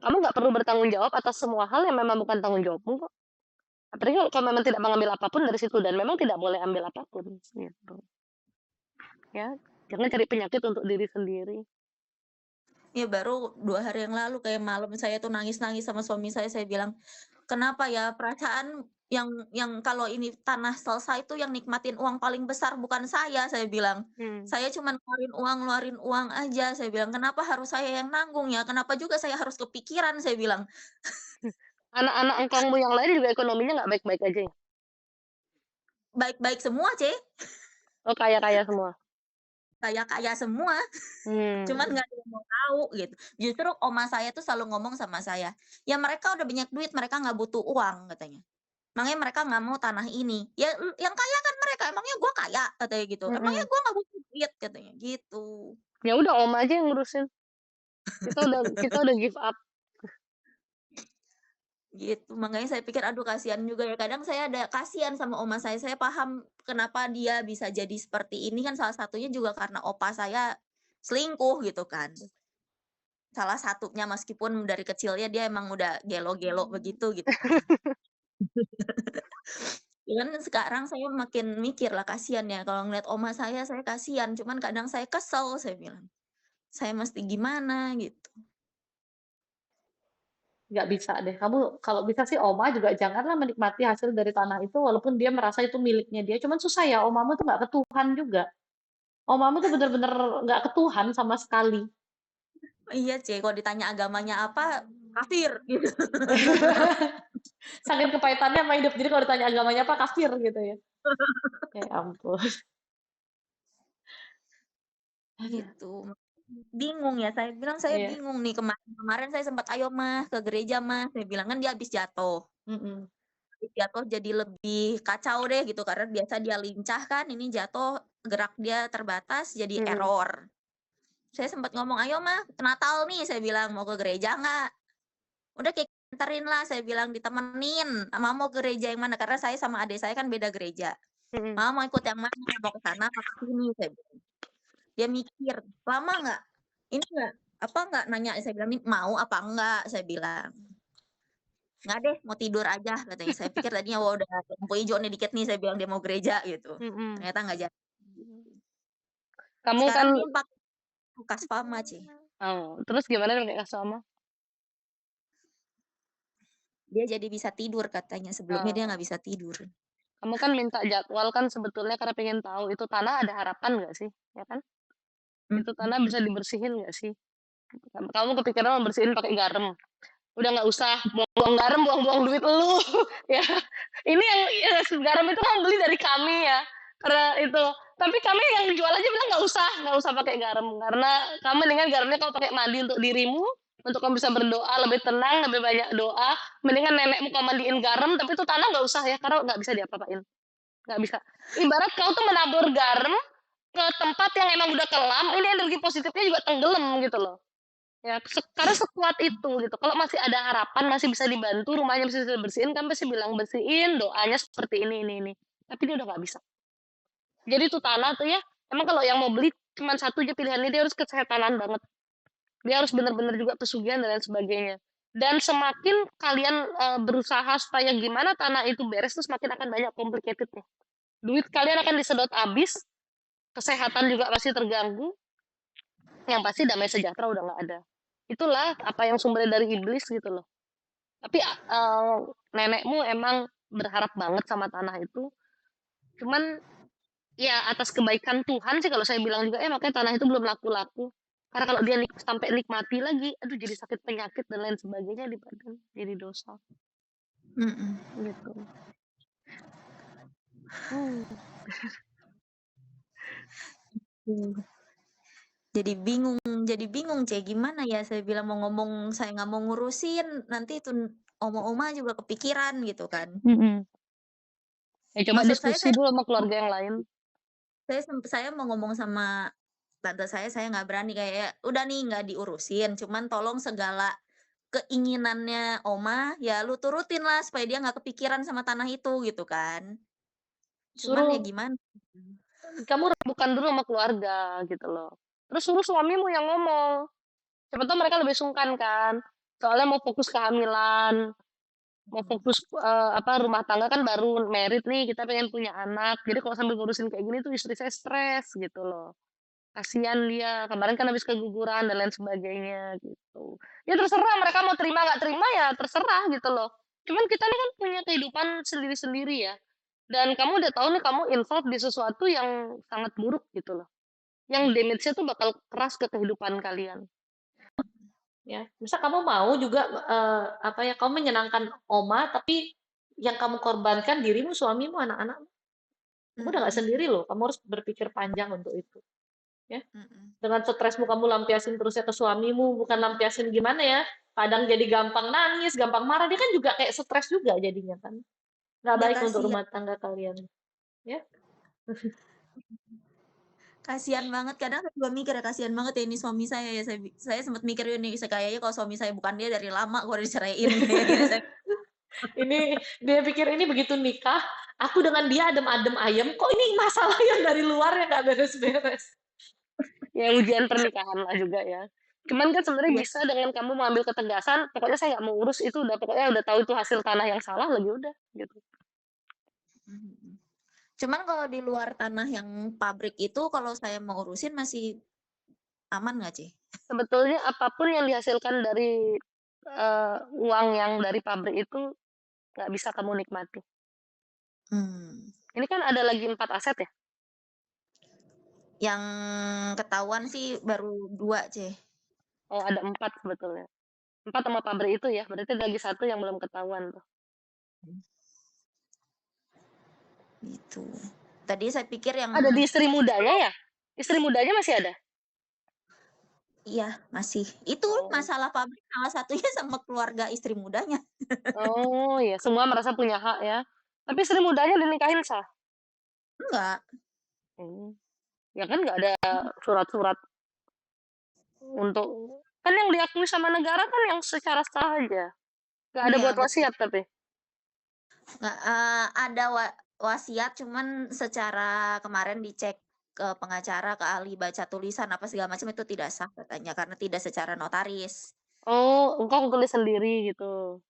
Kamu nggak perlu bertanggung jawab atas semua hal yang memang bukan tanggung jawabmu kok. Apalagi kalau memang tidak mengambil apapun dari situ dan memang tidak boleh ambil apapun. Gitu. Ya, jangan cari penyakit untuk diri sendiri. Ya baru 2 hari yang lalu kayak malam saya tuh nangis-nangis sama suami saya bilang, "Kenapa ya perasaan yang kalau ini tanah selesai tuh yang nikmatin uang paling besar bukan saya bilang. Hmm. "Saya cuman ngeluarin uang aja," saya bilang, "kenapa harus saya yang nanggung ya? Kenapa juga saya harus kepikiran?" Saya bilang. Anak-anak engkongmu yang lain juga ekonominya nggak baik-baik aja ya? Baik-baik semua, Oh, kaya-kaya semua? kaya-kaya semua. Cuman Hmm. nggak ada yang mau tahu gitu. Justru oma saya tuh selalu ngomong sama saya, "Ya mereka udah banyak duit, mereka nggak butuh uang," katanya. "Makanya mereka nggak mau tanah ini." "Ya yang kaya kan mereka, emangnya gua kaya?" Katanya gitu. "Emangnya Mhm. gua nggak butuh duit?" Katanya gitu. Ya udah Om aja yang ngurusin. Kita udah give up. Gitu, makanya saya pikir, aduh kasihan juga ya. Kadang saya ada kasihan sama oma saya paham kenapa dia bisa jadi seperti ini kan salah satunya juga karena opa saya selingkuh gitu kan. Salah satunya meskipun dari kecilnya dia emang udah gelo-gelo begitu gitu kan. Cuman sekarang saya makin mikir lah kasihan ya kalau ngeliat oma saya kasihan, cuman kadang saya kesel saya bilang. Saya mesti gimana gitu. Nggak bisa deh. Kamu kalau bisa sih oma juga janganlah menikmati hasil dari tanah itu walaupun dia merasa itu miliknya dia. Cuman susah ya, omamu tuh nggak ke Tuhan juga. Omamu tuh bener-bener nggak ke Tuhan sama sekali. Iya, kalau ditanya agamanya apa, kafir gitu. Saking kepahitannya sama hidup. Jadi kalau ditanya agamanya apa, kafir gitu ya. Ya ampun. Aduh, Gitu. Bingung ya, saya bilang saya iya. bingung nih kemarin saya sempat, "Ayo Mah, ke gereja Mah," saya bilang, kan dia habis jatuh. Mhm, Habis jatuh jadi lebih kacau deh gitu, karena biasa dia lincah kan, ini jatuh gerak dia terbatas jadi Mhm. error. Saya sempat ngomong, "Ayo Mah, Natal nih," saya bilang, "mau ke gereja nggak?" "Udah Kiki anterin lah," saya bilang, "ditemenin. Mama mau ke gereja yang mana?" Karena saya sama adik saya kan beda gereja. Mhm. "Mama mau ikut yang mana? Mau ke sana apa ke sini?" Saya bilang. Dia mikir, "Lama nggak? Ini nggak, apa nggak nanya?" Saya bilang, "Nih mau apa enggak?" Saya bilang. nggak deh mau tidur aja katanya. Saya pikir tadinya wah udah lampu hijau nih dikit nih saya bilang dia mau gereja gitu. Mhm. Ternyata nggak jadi. Kamu kan Sekarang dia pakai Kasfama, Ci. terus gimana pakai Kasama? Dia jadi bisa tidur katanya, sebelumnya dia Oh, nggak bisa tidur. kamu kan minta jadwal kan sebetulnya karena pengen tahu itu tanah ada harapan nggak sih, ya kan? Itu tanah bisa dibersihin nggak sih? Kamu kepikiran mau bersihin pakai garam, udah nggak usah buang-buang garam, buang-buang duit lu, ya. Ini yang ya, garam itu kamu beli dari kami ya, karena itu. Tapi kami yang jual aja bilang nggak usah pakai garam, karena kamu dengan garamnya kamu pakai mandi untuk dirimu, untuk kamu bisa berdoa lebih tenang, lebih banyak doa. Mendingan nenekmu kamu mandiin garam, tapi itu tanah nggak usah ya, karena nggak bisa diapa-apain, nggak bisa. Ibarat kau tuh menabur garam ke tempat yang emang udah kelam, ini energi positifnya juga tenggelam gitu loh. Ya, karena sekuat itu gitu. Kalau masih ada harapan, masih bisa dibantu, rumahnya masih bisa dibersihin, kan pasti bilang bersihin, doanya seperti ini. Tapi dia udah nggak bisa. Jadi tuh tanah tuh ya, emang kalau yang mau beli cuma satu aja pilihannya, dia harus kesehatanan banget. Dia harus benar-benar juga pesugihan dan lain sebagainya. Dan semakin kalian berusaha supaya gimana tanah itu beres, tuh semakin akan banyak complicatednya. Duit kalian akan disedot habis, kesehatan juga pasti terganggu, yang pasti damai sejahtera udah nggak ada. Itulah apa yang sumbernya dari iblis gitu loh. Tapi nenekmu emang berharap banget sama tanah itu. Cuman ya atas kebaikan Tuhan sih kalau saya bilang juga makanya tanah itu belum laku-laku. Karena kalau dia sampai nikmati lagi, aduh jadi sakit penyakit dan lain sebagainya di badan, jadi dosa Mm-mm. gitu. Hmm. Jadi bingung, Cek, gimana ya? Saya bilang mau ngomong, saya nggak mau ngurusin, nanti itu oma-oma juga kepikiran gitu kan. Ya coba Maksud diskusi dulu sama keluarga yang lain. saya mau ngomong sama tante saya nggak berani kayak, "Udah nih nggak diurusin, cuman tolong segala keinginannya oma, ya lu turutin lah supaya dia nggak kepikiran sama tanah itu," gitu kan. Cuman ya Suruh gimana? kamu rembukan dulu sama keluarga gitu loh. Terus suruh suamimu yang ngomong. Siapa tahu mereka lebih sungkan kan. Soalnya mau fokus kehamilan, mau fokus apa rumah tangga kan baru merit nih, kita pengen punya anak. Jadi kalau sambil ngurusin kayak gini tuh istri saya stres gitu loh. Kasihan dia, kemarin kan habis keguguran dan lain sebagainya gitu. Ya terserah mereka mau terima nggak terima ya terserah gitu loh. Cuman kita nih kan punya kehidupan sendiri-sendiri ya. Dan kamu udah tahu nih kamu involved di sesuatu yang sangat buruk gitu loh. Yang damage-nya tuh bakal keras ke kehidupan kalian. Ya, misal kamu mau juga apa ya, kamu menyenangkan oma, tapi yang kamu korbankan dirimu, suamimu, anak-anak, kamu udah nggak Mhm, sendiri loh. Kamu harus berpikir panjang untuk itu. Ya, mhm. dengan stresmu kamu lampiasin terusnya ke suamimu, bukan lampiasin gimana ya? Kadang jadi gampang nangis, gampang marah. Dia kan juga kayak stres juga jadinya kan. Nggak Ya baik untuk kasihan rumah tangga kalian. Ya, kasihan banget, kadang saya juga mikir ya, kasihan banget ya ini suami saya ya, saya sempat mikir ini, kayaknya kalau suami saya bukan dia dari lama kok udah diceraiin kayak gitu saya. ini dia pikir ini begitu nikah, aku dengan dia adem-adem ayem, kok ini masalah yang dari luar yang nggak beres-beres. Ya ujian pernikahan lah juga ya. Cuman kan sebenarnya Iya. bisa dengan kamu mengambil ketegasan, pokoknya saya nggak mau urus itu udah pokoknya udah tahu itu hasil tanah yang salah lagi udah gitu. Mhm. Cuman kalau di luar tanah yang pabrik itu kalau saya mau urusin masih aman nggak, Ci? Sebetulnya apapun yang dihasilkan dari uang yang dari pabrik itu nggak bisa kamu nikmati. Mmm. Ini kan ada lagi 4 aset ya? Yang ketahuan sih baru 2, C. Oh ada 4 sebetulnya. 4 sama pabrik itu ya, berarti ada lagi satu yang belum ketahuan tuh. Gitu. Tadi saya pikir yang Ada di istri mudanya ya? Istri mudanya masih ada? iya, masih. Itu Oh. masalah pabrik salah satunya sama keluarga istri mudanya. Oh ya, semua merasa punya hak ya. Tapi istri mudanya dinikahin sah? Enggak. Hmm. Ya kan nggak ada surat-surat untuk kan yang diakui sama negara kan yang secara sah aja. Nggak ada Iya, buat betul. wasiat tapi. Nggak, ada wasiat cuman secara kemarin dicek ke pengacara, ke ahli baca tulisan, apa segala macam itu tidak sah katanya, karena tidak secara notaris. Oh, engkau tulis sendiri gitu.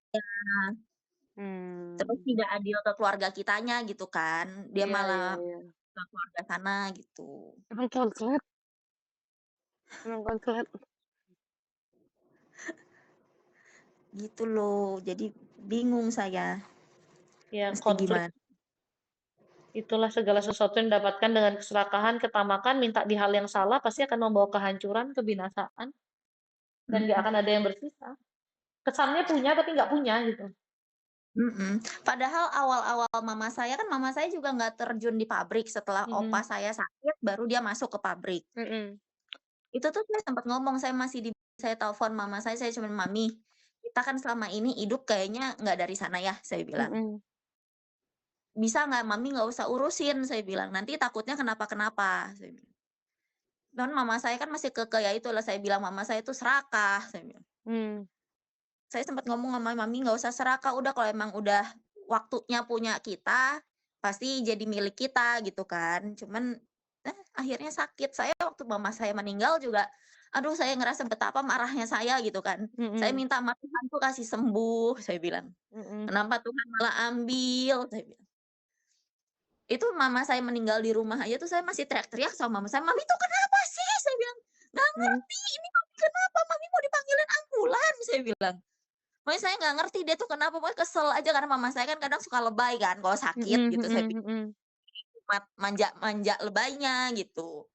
Terus Mmm. tidak adil ke keluarga kitanya gitu kan, dia Iya iya malah iya. ke keluarga sana gitu. Emang konslet emang konslet. Gitu loh, jadi bingung saya Ya, mesti konflik gimana. itulah segala sesuatu yang didapatkan dengan keserakahan, ketamakan, minta di hal yang salah pasti akan membawa kehancuran, kebinasaan, dan nggak Mhm, akan ada yang bersisa. Kesannya punya tapi nggak punya gitu. mhm. Padahal awal-awal mama saya juga nggak terjun di pabrik, setelah opa Mhm, saya sakit baru dia masuk ke pabrik. Mhm. Itu tuh saya sempat ngomong, saya telepon mama saya cuman, "Mami, kita kan selama ini hidup kayaknya nggak dari sana ya," saya bilang. Mhm. "Bisa nggak Mami nggak usah urusin," saya bilang, "nanti takutnya kenapa-kenapa," saya bilang. "Kan mama saya kan masih kekeh," ya itulah saya bilang, "Mama saya itu serakah," saya bilang. Mmm. Saya sempat ngomong sama mami, "Nggak usah serakah, udah kalau emang udah waktunya punya kita, pasti jadi milik kita," gitu kan. Cuman, akhirnya sakit. Saya waktu mama saya meninggal juga, aduh saya ngerasa betapa marahnya saya gitu kan. Saya Mhm. minta sama Tuhan tuh kasih sembuh, saya bilang. Mhm. "Kenapa Tuhan malah ambil?" Saya bilang. Itu mama saya meninggal di rumah aja tuh saya masih teriak-teriak sama mama saya, "Mami tuh kenapa sih?" Saya bilang. "Nggak Mhm. ngerti, ini Mami kenapa? Mami mau dipanggilin ambulan," saya bilang. Pokoknya saya nggak ngerti dia tuh kenapa, pokoknya kesel aja karena mama saya kan kadang suka lebay kan kalau sakit Mhm gitu, saya mhm pikir mhm. manja lebaynya gitu.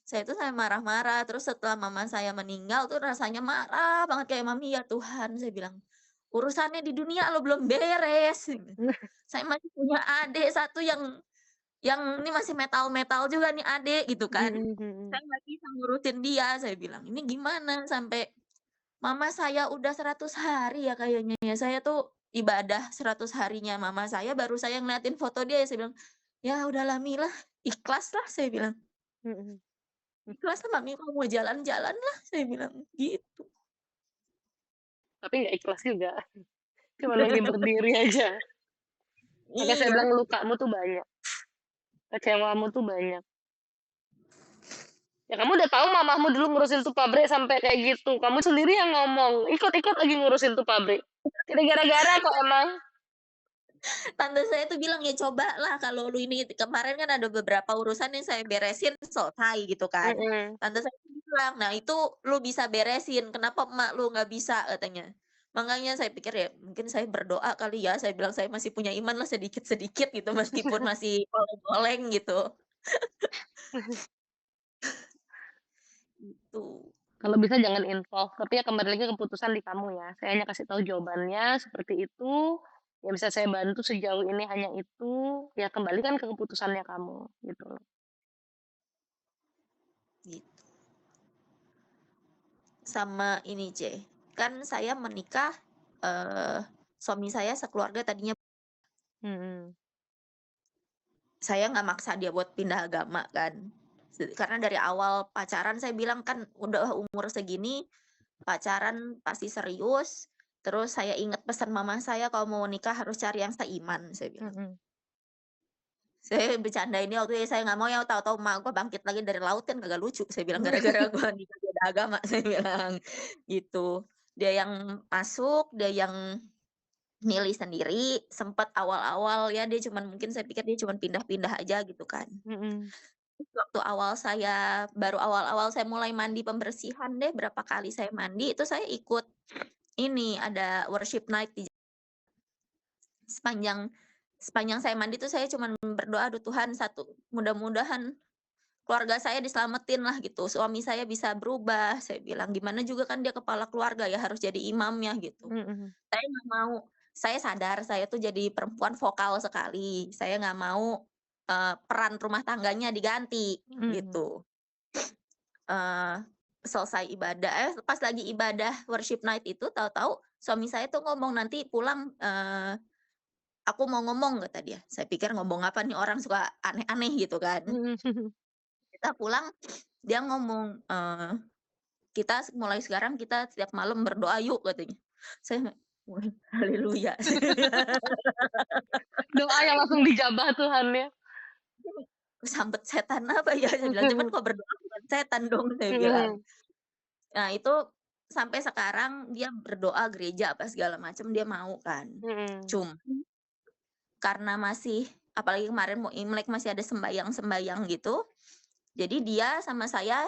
Saya marah-marah, terus setelah mama saya meninggal tuh rasanya marah banget kayak, "Mami ya Tuhan," saya bilang, "urusannya di dunia lo belum beres," saya masih punya adik satu yang ini masih metal-metal juga nih adik gitu kan. Mhm mhm. Saya nggak bisa ngurusin dia, saya bilang, "Ini gimana sampai mama saya udah 100 hari ya kayaknya ya, saya tuh ibadah 100 harinya mama saya, baru saya ngeliatin foto dia, saya bilang, "Ya udahlah Mila, ikhlaslah," saya bilang, Mhm. "ikhlaslah Mami kalau mau jalan-jalan lah," saya bilang gitu. Tapi nggak ikhlas juga, cuman lagi berdiri aja. Makanya saya Iya, bilang lukamu tuh banyak, kecewamu tuh banyak. Ya kamu udah tahu mamahmu dulu ngurusin tuh pabrik sampai kayak gitu, kamu sendiri yang ngomong, ikut-ikut lagi ngurusin tuh pabrik. Jadi gara-gara kok emang. tante saya tuh bilang, "Ya cobalah kalau lu ini," kemarin kan ada beberapa urusan yang saya beresin selesai gitu kan. Mhm. Tante saya bilang, "Nah itu lu bisa beresin, kenapa emak lu nggak bisa?" katanya. Makanya saya pikir ya mungkin saya berdoa kali ya, saya bilang saya masih punya iman lah sedikit-sedikit gitu meskipun masih oleng-oleng gitu, gitu. Kalau bisa jangan involve, tapi ya kembali lagi keputusan di kamu ya. Saya hanya kasih tahu jawabannya seperti itu, yang bisa saya bantu sejauh ini hanya itu, ya kembalikan ke keputusannya kamu, gitu loh. Gitu. Sama ini C, kan saya menikah, eee, suami saya sekeluarga tadinya Mhm. saya nggak maksa dia buat pindah agama kan. Karena dari awal pacaran saya bilang kan udah umur segini, pacaran pasti serius, terus saya ingat pesan mama saya kalau mau nikah harus cari yang seiman, saya bilang. Mhm. Saya bercandainnya waktu itu, "Saya nggak mau ya tahu-tahu emak gua bangkit lagi dari laut kan kagak lucu," saya bilang, "gara-gara gua nikah beda agama," saya bilang, gitu. Dia yang masuk, dia yang milih sendiri, sempet awal-awal ya dia cuman mungkin saya pikir dia cuman pindah-pindah aja gitu kan. Mhm. Waktu baru awal-awal saya mulai mandi pembersihan deh, berapa kali saya mandi, itu saya ikut ini, ada worship night sepanjang sepanjang saya mandi tuh saya cuman berdoa, "Aduh Tuhan, mudah-mudahan keluarga saya diselamatin lah," gitu, "suami saya bisa berubah," saya bilang, "gimana juga kan dia kepala keluarga ya, harus jadi imamnya," gitu. Mhm. Saya nggak mau saya sadar saya tuh jadi perempuan vokal sekali, saya nggak mau, peran rumah tangganya diganti, Mhm. gitu. Eee, selesai ibadah pas lagi ibadah worship night itu tahu-tahu suami saya tuh ngomong, "Nanti pulang, aku mau ngomong," kata dia. Saya pikir ngomong apa nih orang suka aneh-aneh gitu kan. Mhm. Kita pulang dia ngomong, "Kita mulai sekarang kita setiap malam berdoa yuk," katanya. Saya wah, haleluya. Doa yang langsung dijabah Tuhan ya. Sambet setan apa ya, saya bilang, "Cuman kalau berdoa bukan setan dong," saya bilang. Mhm. Nah itu sampai sekarang dia berdoa gereja apa segala macam dia mau kan. Mhm. Cuma karena masih apalagi kemarin mau Imlek masih ada sembayang-sembayang gitu, jadi dia sama saya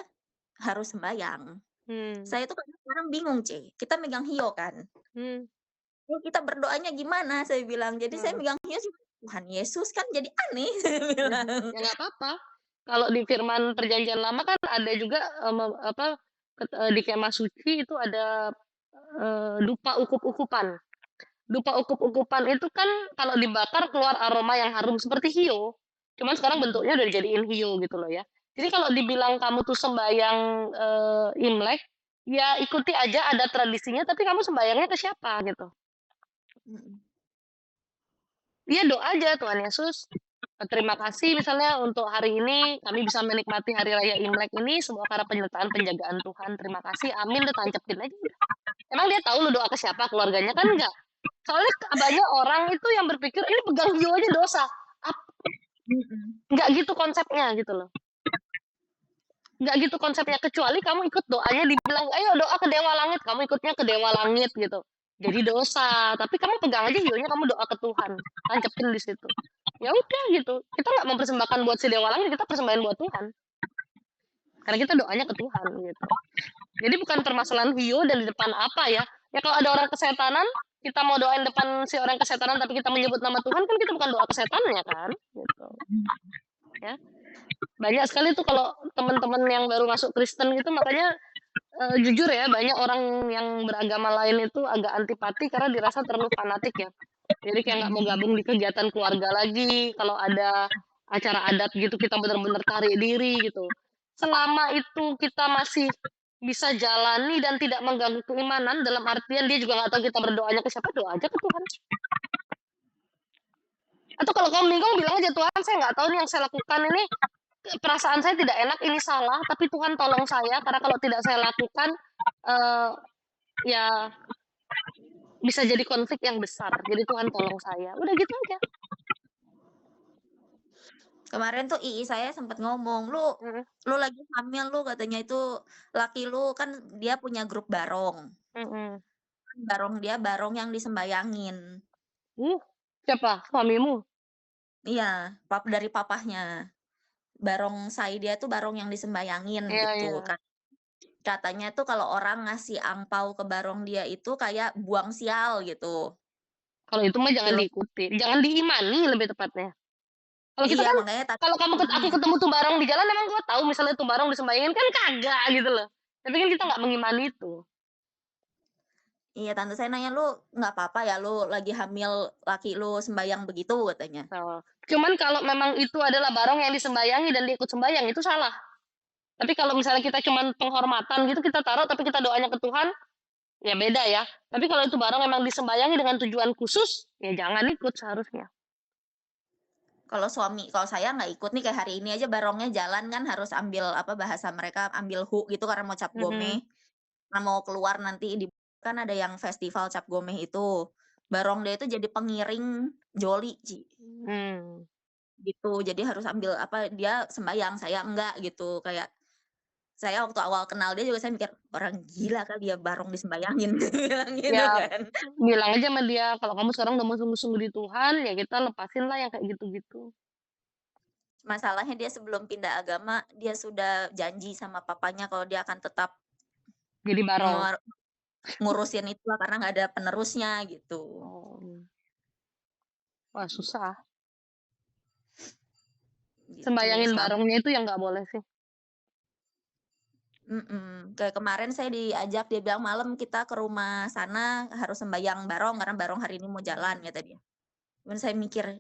harus sembayang. Mmm. Saya tuh kadang-kadang bingung, kita megang hio kan. Mmm. Terus kita berdoanya gimana? Saya bilang. Jadi saya Heeh. megang hias, Tuhan Yesus kan jadi aneh, saya bilang. Ya nggak apa-apa. Kalau di firman Perjanjian Lama kan ada juga, di kemah suci itu ada, dupa ukup-ukupan. Dupa ukup-ukupan itu kan kalau dibakar keluar aroma yang harum seperti hio, cuman sekarang Mhm, bentuknya udah dijadiin hio gitu loh ya. Jadi kalau dibilang kamu tuh sembayang, Imlek, ya ikuti aja ada tradisinya, tapi kamu sembayangnya ke siapa gitu. mhm, Iya doa aja, "Tuhan Yesus, terima kasih misalnya untuk hari ini kami bisa menikmati hari raya Imlek ini, semua karena penyertaan penjagaan Tuhan. Terima kasih, amin." Udah tancapin aja udah. Emang dia tahu lu doa ke siapa, keluarganya? Kan enggak. Soalnya banyak orang itu yang berpikir, "Ini pegang hiu aja dosa." mhm, Enggak gitu konsepnya gitu loh. Enggak gitu konsepnya, kecuali kamu ikut doanya dibilang, "Ayo doa ke dewa langit." Kamu ikutnya ke dewa langit gitu. Jadi dosa, tapi kamu pegang aja hiunya, kamu doa ke Tuhan, tancapin di situ. Ya udah gitu. Kita nggak mempersembahkan buat si dewa langit, kita persembahan buat Tuhan. Karena kita doanya ke Tuhan gitu. Jadi bukan permasalahan hiu dan di depan apa ya. Ya kalau ada orang kesetanan, kita mau doain depan si orang kesetanan tapi kita menyebut nama Tuhan kan kita bukan doa ke setannya kan gitu. Ya. Banyak sekali tuh kalau teman-teman yang baru masuk Kristen gitu makanya jujur ya banyak orang yang beragama lain itu agak antipati karena dirasa terlalu fanatik ya. Jadi kayak nggak mau mhm. gabung di kegiatan keluarga lagi. Kalau ada acara adat gitu kita benar-benar tarik diri gitu. Selama itu kita masih bisa jalani dan tidak mengganggu keimanan dalam artian dia juga nggak tahu kita berdoanya ke siapa, doa aja ke Tuhan. Atau kalau kamu bingung bilang aja Tuhan saya nggak tahu nih yang saya lakukan ini perasaan saya tidak enak ini salah tapi Tuhan tolong saya karena kalau tidak saya lakukan eh, ya bisa jadi konflik yang besar. Jadi Tuhan tolong saya. Udah gitu aja. Kemarin tuh ii saya sempat ngomong, "Lu Mm, lu lagi hamil lu," katanya itu, "laki lu kan dia punya grup barong. mm. Barong dia barong yang disembayangin." Uh, siapa? Suamimu? Iya, dari papahnya. Barongsai dia tuh barong yang disembayangin Iya, gitu iya. kan. Katanya tuh kalau orang ngasih angpau ke barong dia itu kayak buang sial gitu. Kalau itu mah jangan Film diikuti, jangan diimani lebih tepatnya. Kalau kita iya kan, makanya kalau aku mhm, ketemu tuh barang di jalan, emang gua tahu misalnya tuh barang disembayangin kan kagak gitu loh. Tapi kan kita nggak mengimani itu. iya tante saya nanya, "Lu nggak apa-apa ya lu lagi hamil laki lu sembayang begitu?" katanya. So, cuman kalau memang itu adalah barang yang disembayangi dan dia ikut sembayang itu salah. Tapi kalau misalnya kita cuman penghormatan gitu kita taruh tapi kita doanya ke Tuhan, ya beda ya. Tapi kalau itu barang memang disembayangi dengan tujuan khusus, ya jangan ikut seharusnya. Kalau saya nggak ikut nih kayak hari ini aja barongnya jalan kan harus ambil apa bahasa mereka ambil gitu karena mau cap gomeh. Mhm. Nah mau keluar nanti kan ada yang festival cap gomeh itu. Barong dia itu jadi pengiring joli, Ci. Hmm. Gitu, jadi harus ambil apa, dia sembayang, saya enggak gitu. Kayak saya waktu awal kenal dia juga saya mikir, "Orang gila kali ya barong disembayangin," saya bilang gitu Ya kan. bilang aja sama dia, "Kalau kamu sekarang udah mau sungguh-sungguh di Tuhan, ya kita lepasin lah yang kayak gitu-gitu." Masalahnya dia sebelum pindah agama, dia sudah janji sama papanya kalau dia akan tetap Jadi barong. mer ngurusin itu lah karena nggak ada penerusnya gitu. Oh, wah susah. Gitu, Sembayangin selama barongnya itu yang nggak boleh sih. kayak kemarin saya diajak dia bilang, "Malam kita ke rumah sana harus sembayang barong karena barong hari ini mau jalan," kata dia. Cuman saya mikir,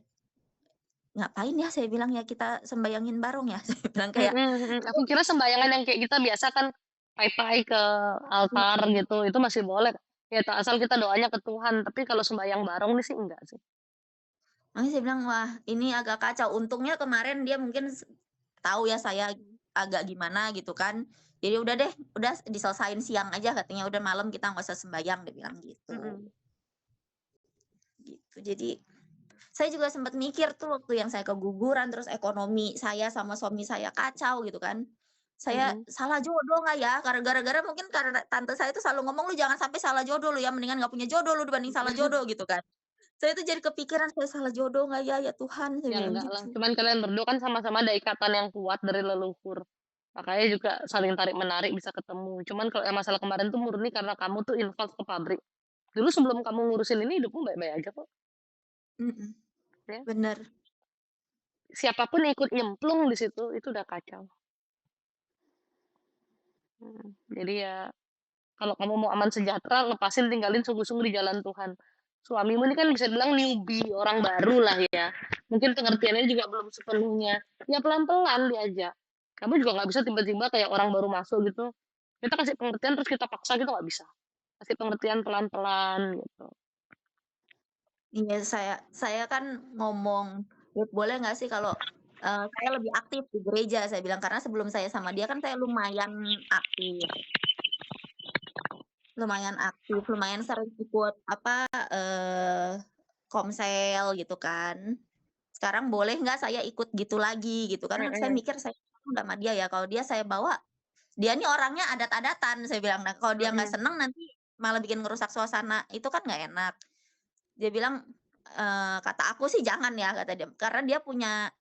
"Ngapain ya?" Saya bilang, "Ya kita sembayangin barong ya?" Saya bilang kayak Mhm, mhm. Aku kira sembayangan yang kayak kita biasa kan pai-pai ke altar mhm, gitu, itu masih boleh. Ya asal kita doanya ke Tuhan, tapi kalau sembayang barong nih sih enggak sih. makanya saya bilang, "Wah ini agak kacau." Untungnya kemarin dia mungkin tahu ya saya agak gimana gitu kan. Jadi, "Udah deh, udah diselesain siang aja," katanya, "udah malam kita nggak usah sembayang," dia bilang gitu. Mhm. Gitu, jadi saya juga sempat mikir tuh waktu yang saya keguguran, terus ekonomi saya sama suami saya kacau gitu kan. Saya Mhm. salah jodoh nggak ya? Karena gara-gara mungkin karena tante saya itu selalu ngomong, "Lu jangan sampai salah jodoh lu ya, mendingan nggak punya jodoh lu dibanding salah jodoh," gitu kan. Saya tuh jadi kepikiran, "Saya salah jodoh nggak ya? Ya Tuhan," saya Ya bilang enggak lah, gitu. cuman kalian berdua kan sama-sama ada ikatan yang kuat dari leluhur. Makanya juga saling tarik-menarik bisa ketemu. Cuman kalau yang masalah kemarin tuh murni karena kamu tuh involve ke pabrik. Dulu sebelum kamu ngurusin ini hidupmu baik-baik aja kok, Mhm, ya. bener. Siapapun yang ikut nyemplung di situ, itu udah kacau. Jadi ya kalau kamu mau aman sejahtera, lepasin tinggalin sungguh-sungguh di jalan Tuhan. Suamimu ini kan bisa bilang newbie, orang baru lah ya. Mungkin pengertiannya juga belum sepenuhnya. Ya pelan-pelan diajak. Kamu juga nggak bisa tiba-tiba kayak orang baru masuk gitu. Kita kasih pengertian terus kita paksa gitu nggak bisa. Kasih pengertian pelan-pelan gitu. Iya, saya kan ngomong, "Beb, boleh nggak sih kalau, saya lebih aktif di gereja?" Saya bilang, "Karena sebelum saya sama dia kan saya aktif lumayan sering ikut apa, komsel gitu kan. Sekarang boleh nggak saya ikut gitu lagi?" Gitu kan. Saya Mhm, mikir saya nggak sama dia ya, kalau dia saya bawa, dia nih orangnya adat-adatan, saya bilang. Nah, kalau dia nggak mhm. seneng nanti malah bikin ngerusak suasana, itu kan nggak enak. Dia bilang, "Kata aku sih jangan ya," kata dia, "karena dia punya,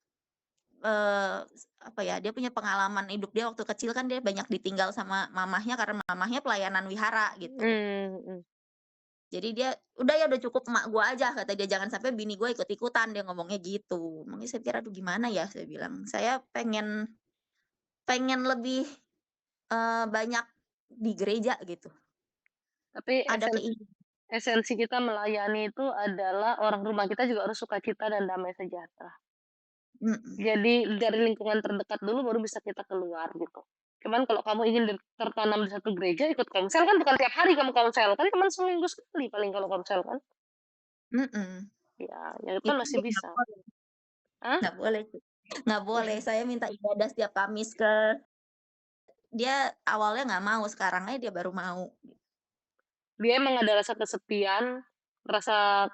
apa ya, dia punya pengalaman hidup dia waktu kecil kan dia banyak ditinggal sama mamahnya karena mamahnya pelayanan wihara," gitu. Mhm. Jadi dia, "Udah ya udah cukup emak gua aja," kata dia, "jangan sampai bini gua ikut-ikutan," dia ngomongnya gitu. Makanya saya pikir, "Aduh gimana ya?" Saya bilang, "Saya pengen pengen lebih, banyak di gereja," gitu. Tapi Ada keinginan. esensi kita melayani itu adalah orang rumah kita juga harus sukacita dan damai sejahtera. Mhm, Jadi dari lingkungan terdekat dulu baru bisa kita keluar gitu. Cuman kalau kamu ingin tertanam di satu gereja ikut komsel kan bukan tiap hari kamu komsel, kan cuma seminggu sekali paling kalau komsel kan. mhm. Ya, ya itu kan Itu masih nggak bisa. boleh Ah, nggak boleh tuh, nggak boleh. Saya minta ibadah setiap Kamis ke dia, awalnya nggak mau, sekarang aja dia baru mau. dia emang ada rasa kesepian, rasa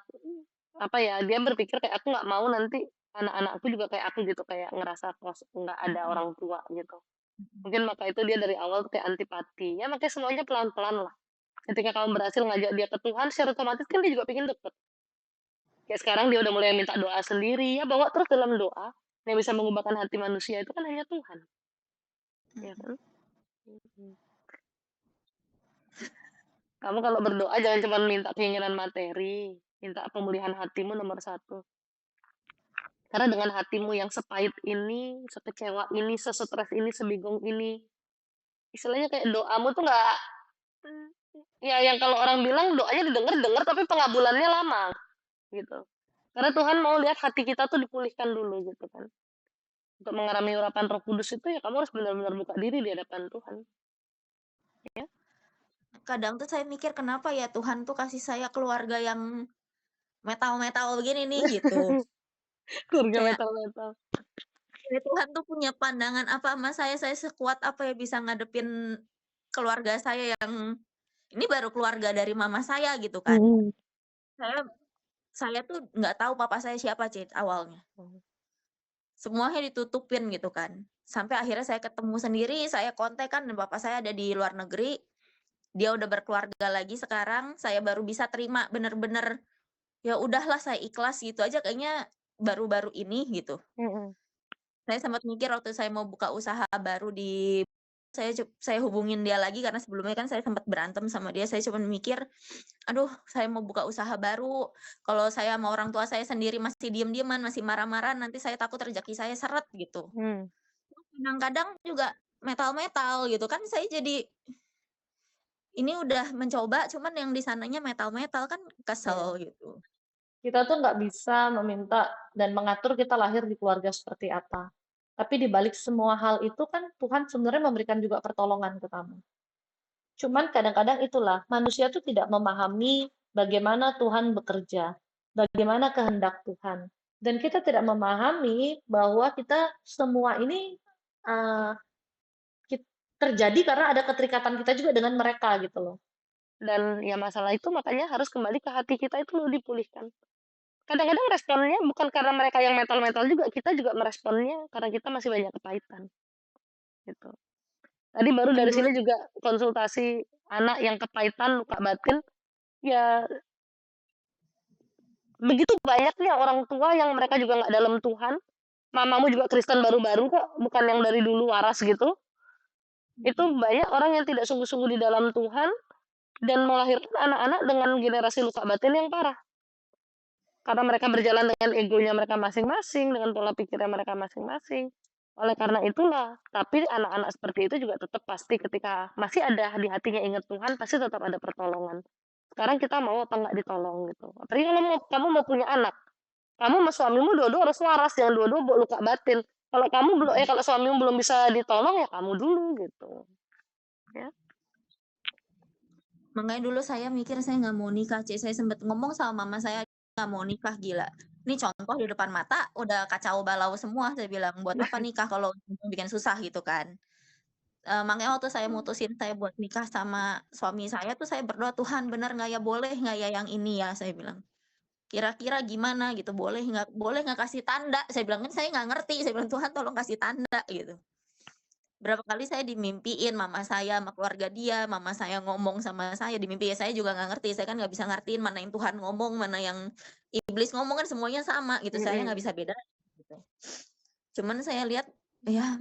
apa ya, dia berpikir kayak aku nggak mau nanti anak-anakku juga kayak aku gitu, kayak ngerasa nggak ada Mhm, orang tua gitu. mhm, Mungkin maka itu dia dari awal tuh kayak antipati. Ya makanya semuanya pelan-pelan lah. Ketika kamu berhasil ngajak dia ke Tuhan, secara otomatis kan dia juga pengen deket. Kayak sekarang dia udah mulai minta doa sendiri, ya bawa terus dalam doa. Yang bisa mengubahkan hati manusia itu kan hanya Tuhan, ya mhm. kan? Mhm. Kamu kalau berdoa jangan cuma minta keinginan materi, minta pemulihan hatimu nomor satu. Karena dengan hatimu yang sepahit ini, sekecewa ini, sesetres ini, sebingung ini, istilahnya kayak doamu tuh nggak, ya yang kalau orang bilang doanya didengar dengar tapi pengabulannya lama gitu. Karena Tuhan mau lihat hati kita tuh dipulihkan dulu gitu kan. Untuk mengalami urapan Roh Kudus itu ya kamu harus benar-benar buka diri di hadapan Tuhan, ya. Kadang tuh saya mikir, "Kenapa ya Tuhan tuh kasih saya keluarga yang metal-metal begini nih?" Gitu. Keluarga Kayak metal-metal. kayak Tuhan tuh punya pandangan apa sama saya sekuat apa ya bisa ngadepin keluarga saya yang ini baru keluarga dari mama saya gitu kan. Mhm. Saya saya tuh nggak tahu papa saya siapa, awalnya. Semuanya ditutupin gitu kan. Sampai akhirnya saya ketemu sendiri, saya kontak kan dan bapak saya ada di luar negeri, dia udah berkeluarga lagi sekarang, saya baru bisa terima bener-bener, ya udahlah saya ikhlas gitu aja kayaknya baru-baru ini gitu. Mhm. Saya sempat mikir waktu saya mau buka usaha baru di saya hubungin dia lagi karena sebelumnya kan saya sempat berantem sama dia, saya cuman mikir, "Aduh, saya mau buka usaha baru, kalau saya sama orang tua saya sendiri masih diem-dieman, masih marah-marah, nanti saya takut rezeki saya seret," gitu. Mmm. Kadang-kadang juga metal-metal gitu kan saya jadi, ini udah mencoba cuman yang di sananya metal-metal kan kesel Iya. gitu. Kita tuh nggak bisa meminta dan mengatur kita lahir di keluarga seperti apa. Tapi di balik semua hal itu kan Tuhan sebenarnya memberikan juga pertolongan ke kamu. Cuman kadang-kadang itulah, manusia tuh tidak memahami bagaimana Tuhan bekerja, bagaimana kehendak Tuhan. Dan kita tidak memahami bahwa kita semua ini uh, terjadi karena ada keterikatan kita juga dengan mereka gitu loh. Dan ya masalah itu makanya harus kembali ke hati kita itu loh dipulihkan. Kadang-kadang responnya bukan karena mereka yang metal-metal juga, kita juga meresponnya karena kita masih banyak kepahitan, gitu. Tadi baru Yang dari dulu sini juga konsultasi anak yang kepahitan, luka batin, ya begitu banyaknya orang tua yang mereka juga nggak dalam Tuhan. Mamamu juga Kristen baru-baru kok, bukan yang dari dulu waras gitu. Itu banyak orang yang tidak sungguh-sungguh di dalam Tuhan dan melahirkan anak-anak dengan generasi luka batin yang parah. Karena mereka berjalan dengan egonya mereka masing-masing, dengan pola pikirnya mereka masing-masing. Oleh karena itulah, tapi anak-anak seperti itu juga tetap pasti ketika masih ada di hatinya ingat Tuhan, pasti tetap ada pertolongan. Sekarang kita mau apa nggak ditolong gitu. Apalagi kalau kamu mau punya anak, kamu sama suamimu dua-dua harus waras, jangan dua-dua bawa luka batin. Kalau kamu belum, kalau suamimu belum bisa ditolong ya kamu dulu gitu. Ya. makanya dulu saya mikir saya nggak mau nikah, Cek. Saya sempat ngomong sama mama saya nggak mau nikah, gila. Ini contoh di depan mata udah kacau balau semua. Saya bilang buat apa nikah kalau bikin susah gitu kan. Makanya waktu saya mutusin saya buat nikah sama suami saya tuh saya berdoa, Tuhan benar nggak ya, boleh nggak ya yang ini ya, saya bilang. Kira-kira gimana gitu, boleh nggak kasih tanda, saya bilang, kan saya nggak ngerti, saya bilang, Tuhan tolong kasih tanda gitu. Berapa kali saya dimimpiin mama saya sama keluarga dia, mama saya ngomong sama saya di mimpi, ya saya juga nggak ngerti, saya kan nggak bisa ngertiin mana yang Tuhan ngomong, mana yang iblis ngomong, kan semuanya sama gitu, saya nggak bisa beda gitu. Cuman saya lihat, ya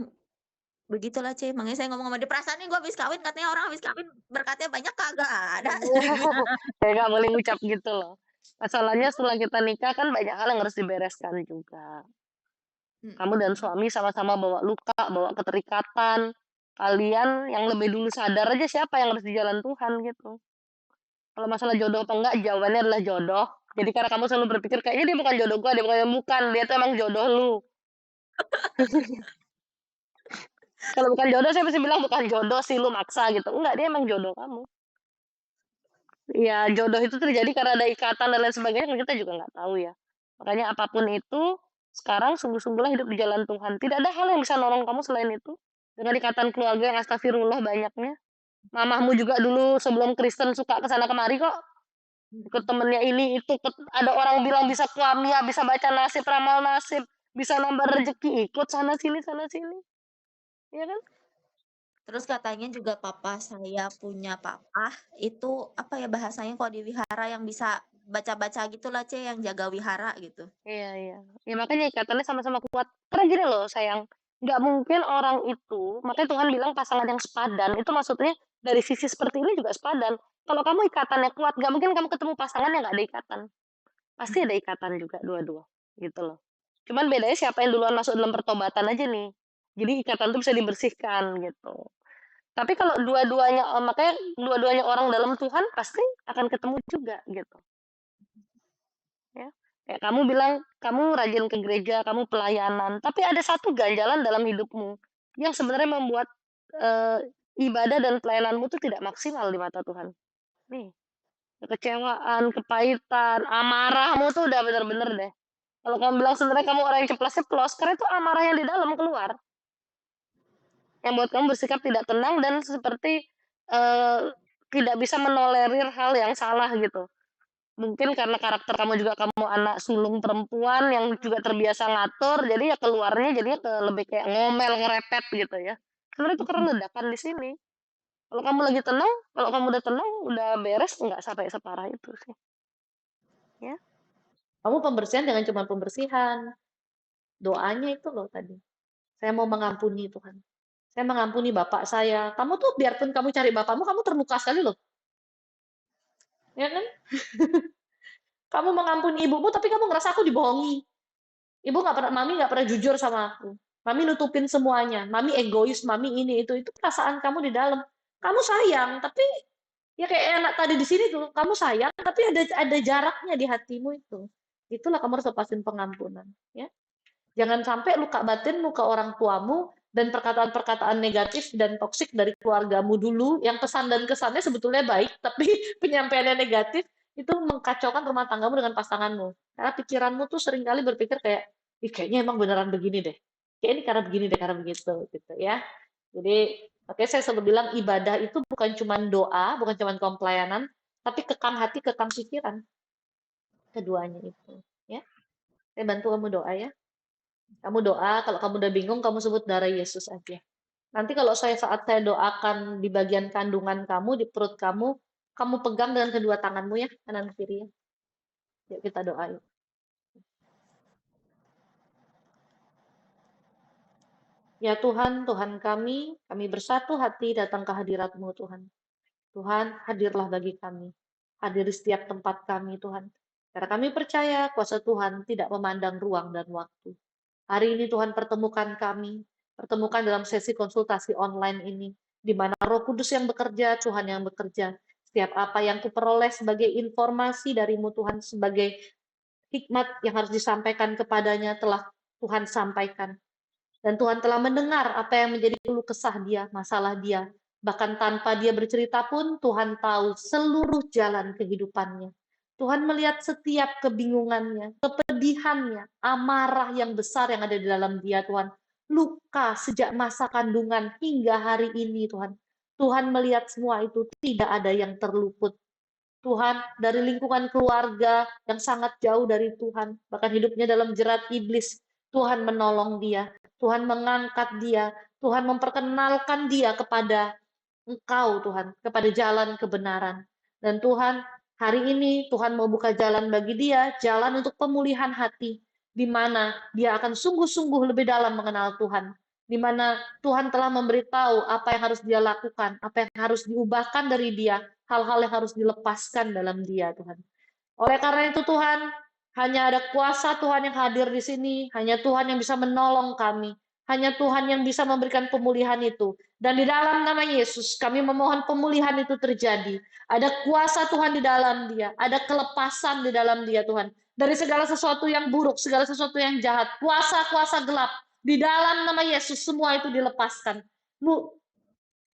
begitulah C, makanya saya ngomong sama dia, "Perasaannya gue habis kawin, katanya orang habis kawin berkatnya banyak, kagak ada." Kayak nggak boleh ngucap gitu loh. Masalahnya setelah kita nikah kan banyak hal yang harus dibereskan juga. Kamu dan suami sama-sama bawa luka, bawa keterikatan. Kalian yang lebih dulu sadar aja siapa yang harus di jalan Tuhan gitu. Kalau masalah jodoh apa enggak, jawabannya adalah jodoh. Jadi karena kamu selalu berpikir kayaknya dia bukan jodoh gua, bukan, dia tuh emang jodoh lu. Kalau bukan jodoh saya pasti bilang bukan jodoh sih, lu maksa gitu. Enggak, dia emang jodoh kamu. Ya jodoh itu terjadi karena ada ikatan dan lain sebagainya, kan kita juga nggak tahu ya. Makanya apapun itu, sekarang sungguh-sungguhlah hidup di jalan Tuhan. Tidak ada hal yang bisa nolong kamu selain itu. Dengan ikatan keluarga yang astagfirullah banyaknya. Mamahmu juga dulu sebelum Kristen suka kesana kemari kok. Ikut temennya ini itu, ada orang bilang bisa kuamia, bisa baca nasib, ramal nasib, bisa nambah rezeki, ikut sana sini sana sini. Iya kan? Terus katanya juga papa saya punya papa, itu apa ya bahasanya kalau di wihara yang bisa baca-baca gitulah C, yang jaga wihara gitu. Iya iya. Ya makanya ikatannya sama-sama kuat. Karena gini loh sayang, nggak mungkin orang itu, makanya Tuhan bilang pasangan yang sepadan, itu maksudnya dari sisi seperti ini juga sepadan. Kalau kamu ikatannya kuat, nggak mungkin kamu ketemu pasangan yang nggak ada ikatan. Pasti ada ikatan juga dua-dua, gitu loh. Cuman bedanya siapa yang duluan masuk dalam pertobatan aja nih. Jadi ikatan itu bisa dibersihkan gitu. Tapi kalau dua-duanya, makanya dua-duanya orang dalam Tuhan pasti akan ketemu juga gitu. Ya. Kayak kamu bilang kamu rajin ke gereja, kamu pelayanan, tapi ada satu ganjalan dalam hidupmu yang sebenarnya membuat eh, ibadah dan pelayananmu itu tidak maksimal di mata Tuhan. Nih, kekecewaan, kepahitan, amarahmu tuh udah bener-bener deh. Kalau kamu bilang sebenarnya kamu orang yang ceplas-ceplos, karena itu amarah yang di dalam keluar, yang buat kamu bersikap tidak tenang dan seperti eh, tidak bisa menolerir hal yang salah gitu. Mungkin karena karakter kamu juga kamu anak sulung perempuan yang juga terbiasa ngatur, jadi ya keluarnya jadinya lebih kayak ngomel, ngerepet gitu ya. Sebenarnya itu karena ledakan di sini. Kalau kamu lagi tenang, kalau kamu udah tenang, udah beres, nggak sampai separah itu sih. Ya, Kamu pembersihan dengan cuma pembersihan. Doanya itu loh tadi. Saya mau mengampuni Tuhan. Saya mengampuni bapak saya. Kamu tuh biarpun kamu cari bapakmu, kamu terluka sekali loh. Ya kan? Kamu mengampuni ibumu, tapi kamu ngerasa aku dibohongi. Ibu nggak pernah, mami nggak pernah jujur sama aku. Mami nutupin semuanya. Mami egois, mami ini itu perasaan kamu di dalam. Kamu sayang, tapi ya kayak anak tadi di sini tuh, kamu sayang, tapi ada jaraknya di hatimu itu. Itulah kamu harus lepasin pengampunan. Ya, jangan sampai luka batin, luka orang tuamu, dan perkataan-perkataan negatif dan toksik dari keluargamu dulu, yang pesan dan kesannya sebetulnya baik, tapi penyampaiannya negatif, itu mengkacaukan rumah tanggamu dengan pasanganmu. Karena pikiranmu tuh seringkali berpikir kayak, ih kayaknya emang beneran begini deh. Kayak ini karena begini deh, karena begitu. Gitu ya. Jadi, oke, saya selalu bilang ibadah itu bukan cuma doa, bukan cuma pelayanan, tapi kekang hati, kekang pikiran. Keduanya itu. Ya, saya bantu kamu doa ya. Kamu doa, kalau kamu udah bingung, kamu sebut darah Yesus aja. Nanti kalau saat saya doakan di bagian kandungan kamu, di perut kamu, kamu pegang dengan kedua tanganmu ya, kanan kiri ya. Yuk kita doain. Ya Tuhan, Tuhan kami bersatu hati datang ke hadirat-Mu Tuhan. Tuhan, hadirlah bagi kami. Hadir di setiap tempat kami Tuhan. Karena kami percaya kuasa Tuhan tidak memandang ruang dan waktu. Hari ini Tuhan pertemukan kami, pertemukan dalam sesi konsultasi online ini, di mana Roh Kudus yang bekerja, Tuhan yang bekerja. Setiap apa yang kuperoleh sebagai informasi darimu Tuhan, sebagai hikmat yang harus disampaikan kepadanya telah Tuhan sampaikan. Dan Tuhan telah mendengar apa yang menjadi keluh kesah dia, masalah dia. Bahkan tanpa dia bercerita pun, Tuhan tahu seluruh jalan kehidupannya. Tuhan melihat setiap kebingungannya, kepedihannya, amarah yang besar yang ada di dalam dia, Tuhan. Luka sejak masa kandungan hingga hari ini, Tuhan. Tuhan melihat semua itu, tidak ada yang terluput. Tuhan, dari lingkungan keluarga yang sangat jauh dari Tuhan, bahkan hidupnya dalam jerat iblis, Tuhan menolong dia, Tuhan mengangkat dia, Tuhan memperkenalkan dia kepada Engkau, Tuhan, kepada jalan kebenaran. Dan Tuhan, hari ini Tuhan mau buka jalan bagi dia, jalan untuk pemulihan hati, di mana dia akan sungguh-sungguh lebih dalam mengenal Tuhan, di mana Tuhan telah memberitahu apa yang harus dia lakukan, apa yang harus diubahkan dari dia, hal-hal yang harus dilepaskan dalam dia, Tuhan. Oleh karena itu Tuhan, hanya ada kuasa Tuhan yang hadir di sini, hanya Tuhan yang bisa menolong kami, hanya Tuhan yang bisa memberikan pemulihan itu. Dan di dalam nama Yesus, kami memohon pemulihan itu terjadi. Ada kuasa Tuhan di dalam dia, ada kelepasan di dalam dia Tuhan. Dari segala sesuatu yang buruk, segala sesuatu yang jahat, kuasa-kuasa gelap, di dalam nama Yesus semua itu dilepaskan.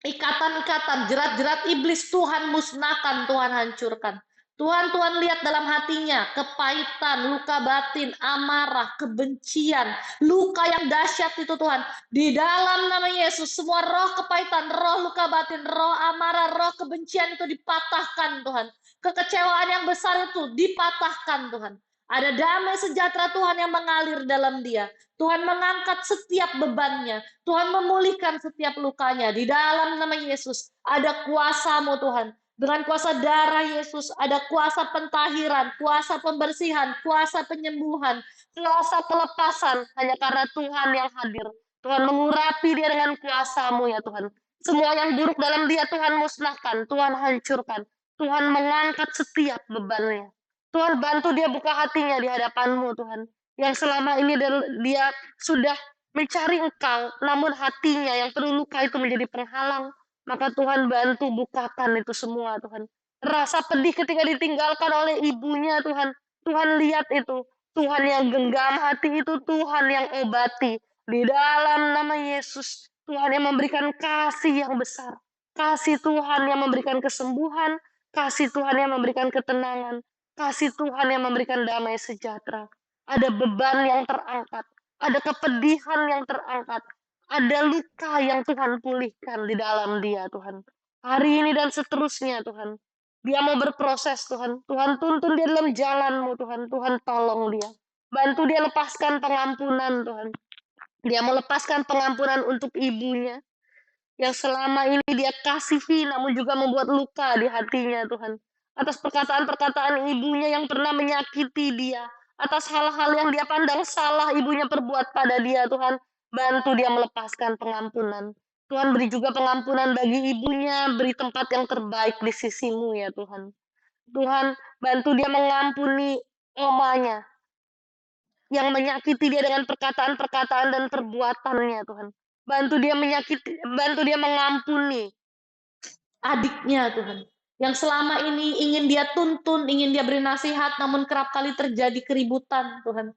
Ikatan-ikatan, jerat-jerat iblis Tuhan musnahkan, Tuhan hancurkan. Tuhan lihat dalam hatinya, kepahitan, luka batin, amarah, kebencian, luka yang dahsyat itu Tuhan. Di dalam nama Yesus, semua roh kepahitan, roh luka batin, roh amarah, roh kebencian itu dipatahkan Tuhan. Kekecewaan yang besar itu dipatahkan Tuhan. Ada damai sejahtera Tuhan yang mengalir dalam dia. Tuhan mengangkat setiap bebannya. Tuhan memulihkan setiap lukanya. Di dalam nama Yesus ada kuasa-Mu Tuhan. Dengan kuasa darah Yesus ada kuasa pentahiran, kuasa pembersihan, kuasa penyembuhan, kuasa pelepasan. Hanya karena Tuhan yang hadir. Tuhan mengurapi dia dengan kuasa-Mu ya Tuhan. Semua yang buruk dalam dia Tuhan musnahkan, Tuhan hancurkan. Tuhan mengangkat setiap bebannya. Tuhan bantu dia buka hatinya di hadapan-Mu Tuhan. Yang selama ini dia sudah mencari Engkau, namun hatinya yang penuh luka itu menjadi penghalang. Maka Tuhan bantu bukakan itu semua Tuhan. Rasa pedih ketika ditinggalkan oleh ibunya Tuhan. Tuhan lihat itu. Tuhan yang genggam hati itu, Tuhan yang obati. Di dalam nama Yesus, Tuhan yang memberikan kasih yang besar. Kasih Tuhan yang memberikan kesembuhan. Kasih Tuhan yang memberikan ketenangan. Kasih Tuhan yang memberikan damai sejahtera. Ada beban yang terangkat, ada kepedihan yang terangkat, ada luka yang Tuhan pulihkan di dalam dia Tuhan. Hari ini dan seterusnya Tuhan. Dia mau berproses Tuhan. Tuhan tuntun dia dalam jalan-Mu Tuhan. Tuhan tolong dia. Bantu dia lepaskan pengampunan Tuhan. Dia mau lepaskan pengampunan untuk ibunya. Yang selama ini dia kasihi namun juga membuat luka di hatinya Tuhan. Atas perkataan-perkataan ibunya yang pernah menyakiti dia. Atas hal-hal yang dia pandang salah ibunya perbuat pada dia Tuhan. Bantu dia melepaskan pengampunan. Tuhan beri juga pengampunan bagi ibunya. Beri tempat yang terbaik di sisi-Mu ya Tuhan. Tuhan bantu dia mengampuni omanya. Yang menyakiti dia dengan perkataan-perkataan dan perbuatannya Tuhan. Bantu dia mengampuni adiknya Tuhan. Yang selama ini ingin dia tuntun, ingin dia beri nasihat, namun kerap kali terjadi keributan Tuhan.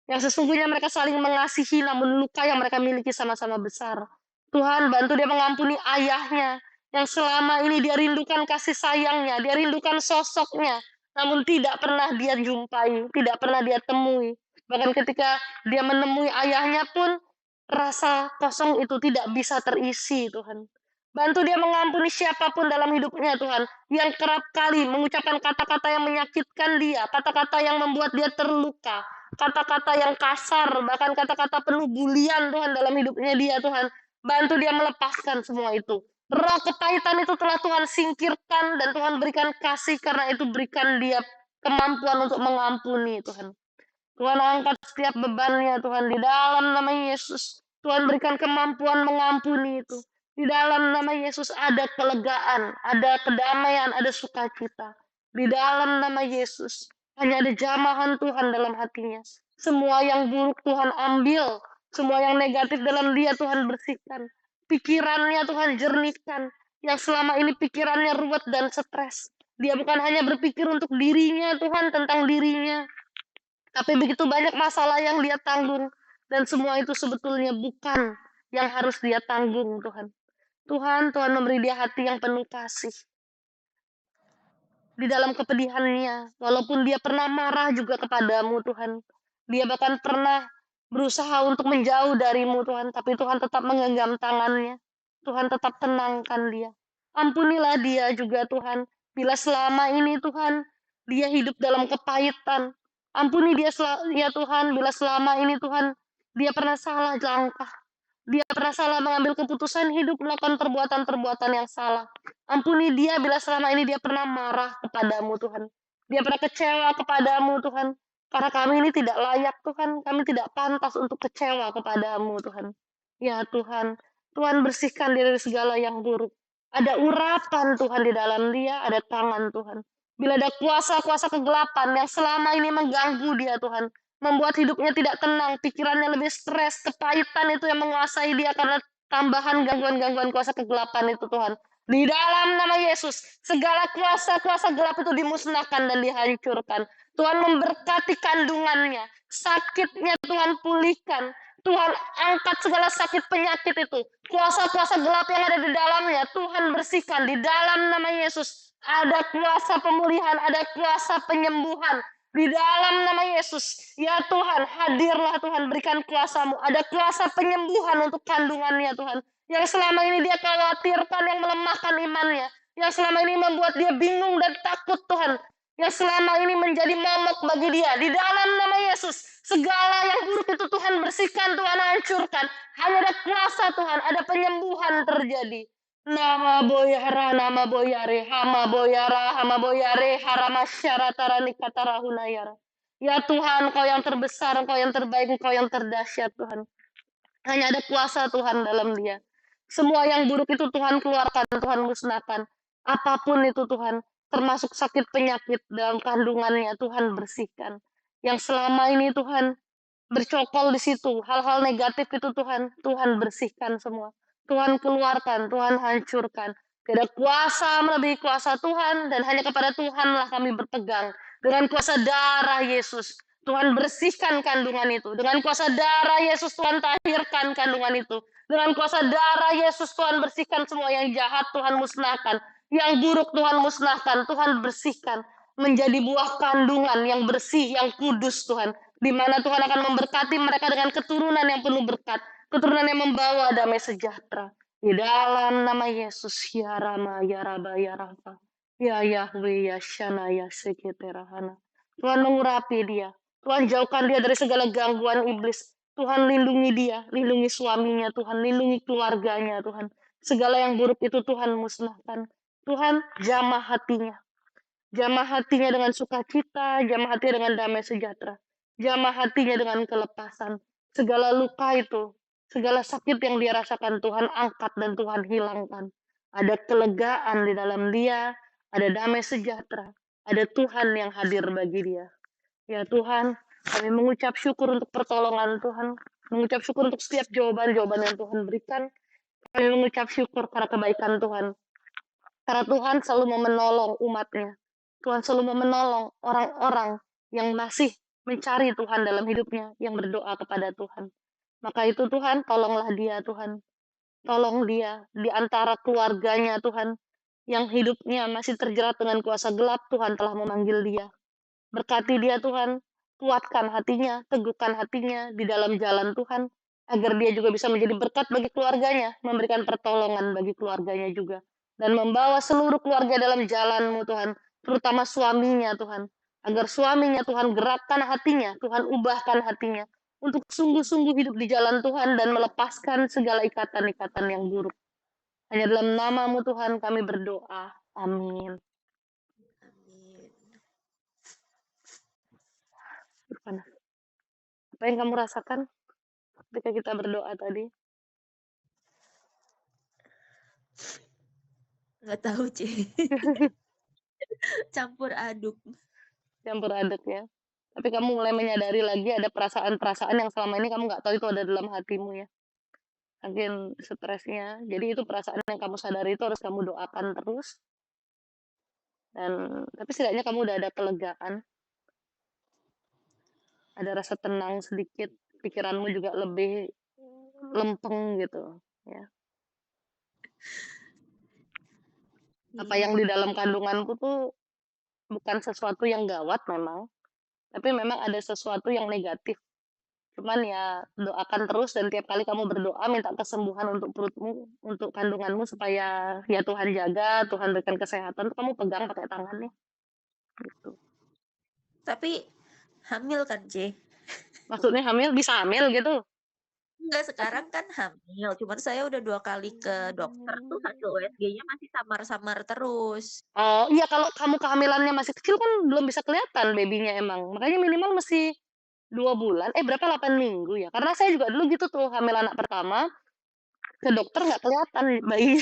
Yang sesungguhnya mereka saling mengasihi, namun luka yang mereka miliki sama-sama besar. Tuhan bantu dia mengampuni ayahnya. Yang selama ini dia rindukan kasih sayangnya, dia rindukan sosoknya, namun tidak pernah dia jumpai, tidak pernah dia temui. Bahkan ketika dia menemui ayahnya pun, rasa kosong itu tidak bisa terisi Tuhan. Bantu dia mengampuni siapapun dalam hidupnya Tuhan, yang kerap kali mengucapkan kata-kata yang menyakitkan dia, kata-kata yang membuat dia terluka, kata-kata yang kasar, bahkan kata-kata penuh bulian Tuhan dalam hidupnya dia Tuhan. Bantu dia melepaskan semua itu. Roh kepahitan itu telah Tuhan singkirkan dan Tuhan berikan kasih, karena itu berikan dia kemampuan untuk mengampuni Tuhan. Tuhan angkat setiap bebannya Tuhan di dalam nama Yesus. Tuhan berikan kemampuan mengampuni itu. Di dalam nama Yesus ada kelegaan, ada kedamaian, ada sukacita. Di dalam nama Yesus hanya ada jamahan Tuhan dalam hatinya. Semua yang buruk Tuhan ambil, semua yang negatif dalam dia Tuhan bersihkan. Pikirannya Tuhan jernihkan. Yang selama ini pikirannya ruwet dan stres. Dia bukan hanya berpikir untuk dirinya Tuhan, tentang dirinya, tapi begitu banyak masalah yang dia tanggung, dan semua itu sebetulnya bukan yang harus dia tanggung, Tuhan. Tuhan memberi dia hati yang penuh kasih. Di dalam kepedihannya, walaupun dia pernah marah juga kepadamu, Tuhan. Dia bahkan pernah berusaha untuk menjauh darimu, Tuhan, tapi Tuhan tetap menggenggam tangannya. Tuhan tetap tenangkan dia. Ampunilah dia juga, Tuhan. Bila selama ini, Tuhan, dia hidup dalam kepahitan. Ampuni dia, ya Tuhan, bila selama ini, Tuhan, dia pernah salah langkah. Dia pernah salah mengambil keputusan hidup, melakukan perbuatan-perbuatan yang salah. Ampuni dia bila selama ini dia pernah marah kepadamu, Tuhan. Dia pernah kecewa kepadamu, Tuhan. Karena kami ini tidak layak, Tuhan. Kami tidak pantas untuk kecewa kepadamu, Tuhan. Ya Tuhan, Tuhan bersihkan dia dari segala yang buruk. Ada urapan Tuhan di dalam dia, ada tangan Tuhan. Bila ada kuasa-kuasa kegelapan yang selama ini mengganggu dia, Tuhan, membuat hidupnya tidak tenang, pikirannya lebih stres, kepahitan itu yang menguasai dia karena tambahan gangguan-gangguan kuasa kegelapan itu, Tuhan. Di dalam nama Yesus, segala kuasa-kuasa gelap itu dimusnahkan dan dihancurkan. Tuhan memberkati kandungannya, sakitnya Tuhan pulihkan. Tuhan angkat segala sakit penyakit itu. Kuasa-kuasa gelap yang ada di dalamnya, Tuhan bersihkan. Di dalam nama Yesus, ada kuasa pemulihan, ada kuasa penyembuhan. Di dalam nama Yesus, ya Tuhan, hadirlah Tuhan, berikan kuasa-Mu. Ada kuasa penyembuhan untuk kandungannya Tuhan. Yang selama ini dia khawatirkan, yang melemahkan imannya. Yang selama ini membuat dia bingung dan takut Tuhan. Yang selama ini menjadi momok bagi dia. Di dalam nama Yesus, segala yang buruk itu Tuhan bersihkan, Tuhan hancurkan. Hanya ada kuasa Tuhan, ada penyembuhan terjadi. Nama boyara, nama boyare, hama boyare, harama syaratarani katarahunayara. Ya Tuhan, Kau yang terbesar, Kau yang terbaik, Kau yang terdahsyat Tuhan. Hanya ada kuasa Tuhan dalam dia. Semua yang buruk itu Tuhan keluarkan, Tuhan musnahkan. Apapun itu Tuhan, termasuk sakit penyakit dalam kandungannya, Tuhan bersihkan. Yang selama ini Tuhan bercokol di situ, hal-hal negatif itu Tuhan bersihkan semua. Tuhan keluarkan, Tuhan hancurkan. Tidak ada kuasa melebihi kuasa Tuhan, dan hanya kepada Tuhanlah kami berpegang. Dengan kuasa darah Yesus, Tuhan bersihkan kandungan itu. Dengan kuasa darah Yesus, Tuhan tahirkan kandungan itu. Dengan kuasa darah Yesus, Tuhan bersihkan semua yang jahat, Tuhan musnahkan. Yang buruk Tuhan musnahkan, Tuhan bersihkan. Menjadi buah kandungan yang bersih, yang kudus Tuhan. Di mana Tuhan akan memberkati mereka dengan keturunan yang penuh berkat. Keturunan yang membawa damai sejahtera. Di dalam nama Yesus, ya Rama, ya Raba, ya Rafa. Ya Yahweh, ya Shana, ya Seketerahana. Tuhan mengurapi dia. Tuhan jauhkan dia dari segala gangguan iblis. Tuhan lindungi dia, lindungi suaminya, Tuhan lindungi keluarganya, Tuhan. Segala yang buruk itu Tuhan musnahkan. Tuhan jamah hatinya. Jamah hatinya dengan sukacita, jamah hatinya dengan damai sejahtera. Jamah hatinya dengan kelepasan. Segala luka itu, segala sakit yang dia rasakan, Tuhan angkat dan Tuhan hilangkan. Ada kelegaan di dalam dia, ada damai sejahtera, ada Tuhan yang hadir bagi dia. Ya Tuhan, kami mengucap syukur untuk pertolongan Tuhan, mengucap syukur untuk setiap jawaban-jawaban yang Tuhan berikan. Kami mengucap syukur karena kebaikan Tuhan. Karena Tuhan selalu mau menolong umatnya. Tuhan selalu mau menolong orang-orang yang masih mencari Tuhan dalam hidupnya, yang berdoa kepada Tuhan. Maka itu Tuhan, tolonglah dia Tuhan. Tolong dia di antara keluarganya Tuhan, yang hidupnya masih terjerat dengan kuasa gelap, Tuhan telah memanggil dia. Berkati dia Tuhan, kuatkan hatinya, teguhkan hatinya di dalam jalan Tuhan, agar dia juga bisa menjadi berkat bagi keluarganya, memberikan pertolongan bagi keluarganya juga. Dan membawa seluruh keluarga dalam jalan-Mu Tuhan, terutama suaminya Tuhan. Agar suaminya Tuhan gerakkan hatinya, Tuhan ubahkan hatinya. untuk sungguh-sungguh hidup di jalan Tuhan dan melepaskan segala ikatan-ikatan yang buruk. Hanya dalam nama-Mu Tuhan kami berdoa. Amin. Amin. Gimana? Apa yang kamu rasakan ketika kita berdoa tadi? Nggak tahu, C. Campur aduk. Campur aduk ya. Tapi kamu mulai menyadari lagi ada perasaan-perasaan yang selama ini kamu nggak tahu itu ada dalam hatimu ya. Mungkin stresnya. Jadi itu perasaan yang kamu sadari itu harus kamu doakan terus. Dan tapi setidaknya kamu udah ada kelegaan, ada rasa tenang sedikit, pikiranmu juga lebih lempeng gitu ya. Apa Iya. yang di dalam kandunganku tuh bukan sesuatu yang gawat memang, tapi memang ada sesuatu yang negatif. Cuman ya doakan terus dan tiap kali kamu berdoa minta kesembuhan untuk perutmu, untuk kandunganmu supaya ya Tuhan jaga, Tuhan berikan kesehatan, kamu pegang pakai tangannya gitu. Tapi hamil kan, C? Maksudnya hamil bisa hamil gitu? Enggak, sekarang kan hamil. Cuman saya udah 2 kali ke dokter tuh hasil USG-nya masih samar-samar terus. Oh, iya kalau kamu kehamilannya masih kecil kan belum bisa kelihatan babynya emang. Makanya minimal mesti 2 bulan, berapa 8 minggu ya? Karena saya juga dulu gitu tuh hamil anak pertama, ke dokter nggak kelihatan bayi.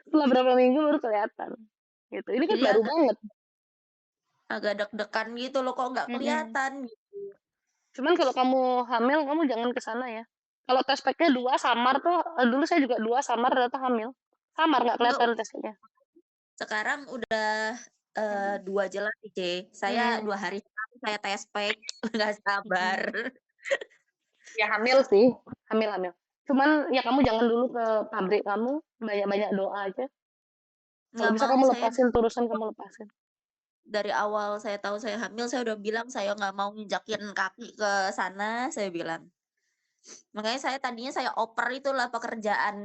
Setelah berapa minggu baru kelihatan. Gitu. Ini kan Jadi baru banget. agak deg-degan gitu loh, kok nggak Mhm. kelihatan gitu. Cuman kalau kamu hamil, kamu jangan ke sana ya. Kalau tes packnya 2 samar tuh, dulu saya juga 2 samar ternyata hamil. Samar nggak Enggak, kelihatan tes packnya. sekarang udah 2 jelas sih, C. Saya 2 hari sekali saya tes pack, nggak sabar. Ya hamil sih, hamil. Cuman ya kamu jangan dulu ke pabrik kamu, banyak-banyak doa aja. Kalau Nggak bisa mau, kamu saya lepasin, turusan kamu lepasin. dari awal saya tahu saya hamil, saya udah bilang saya nggak mau nginjakin kaki ke sana, saya bilang. Makanya saya tadinya saya oper itulah pekerjaan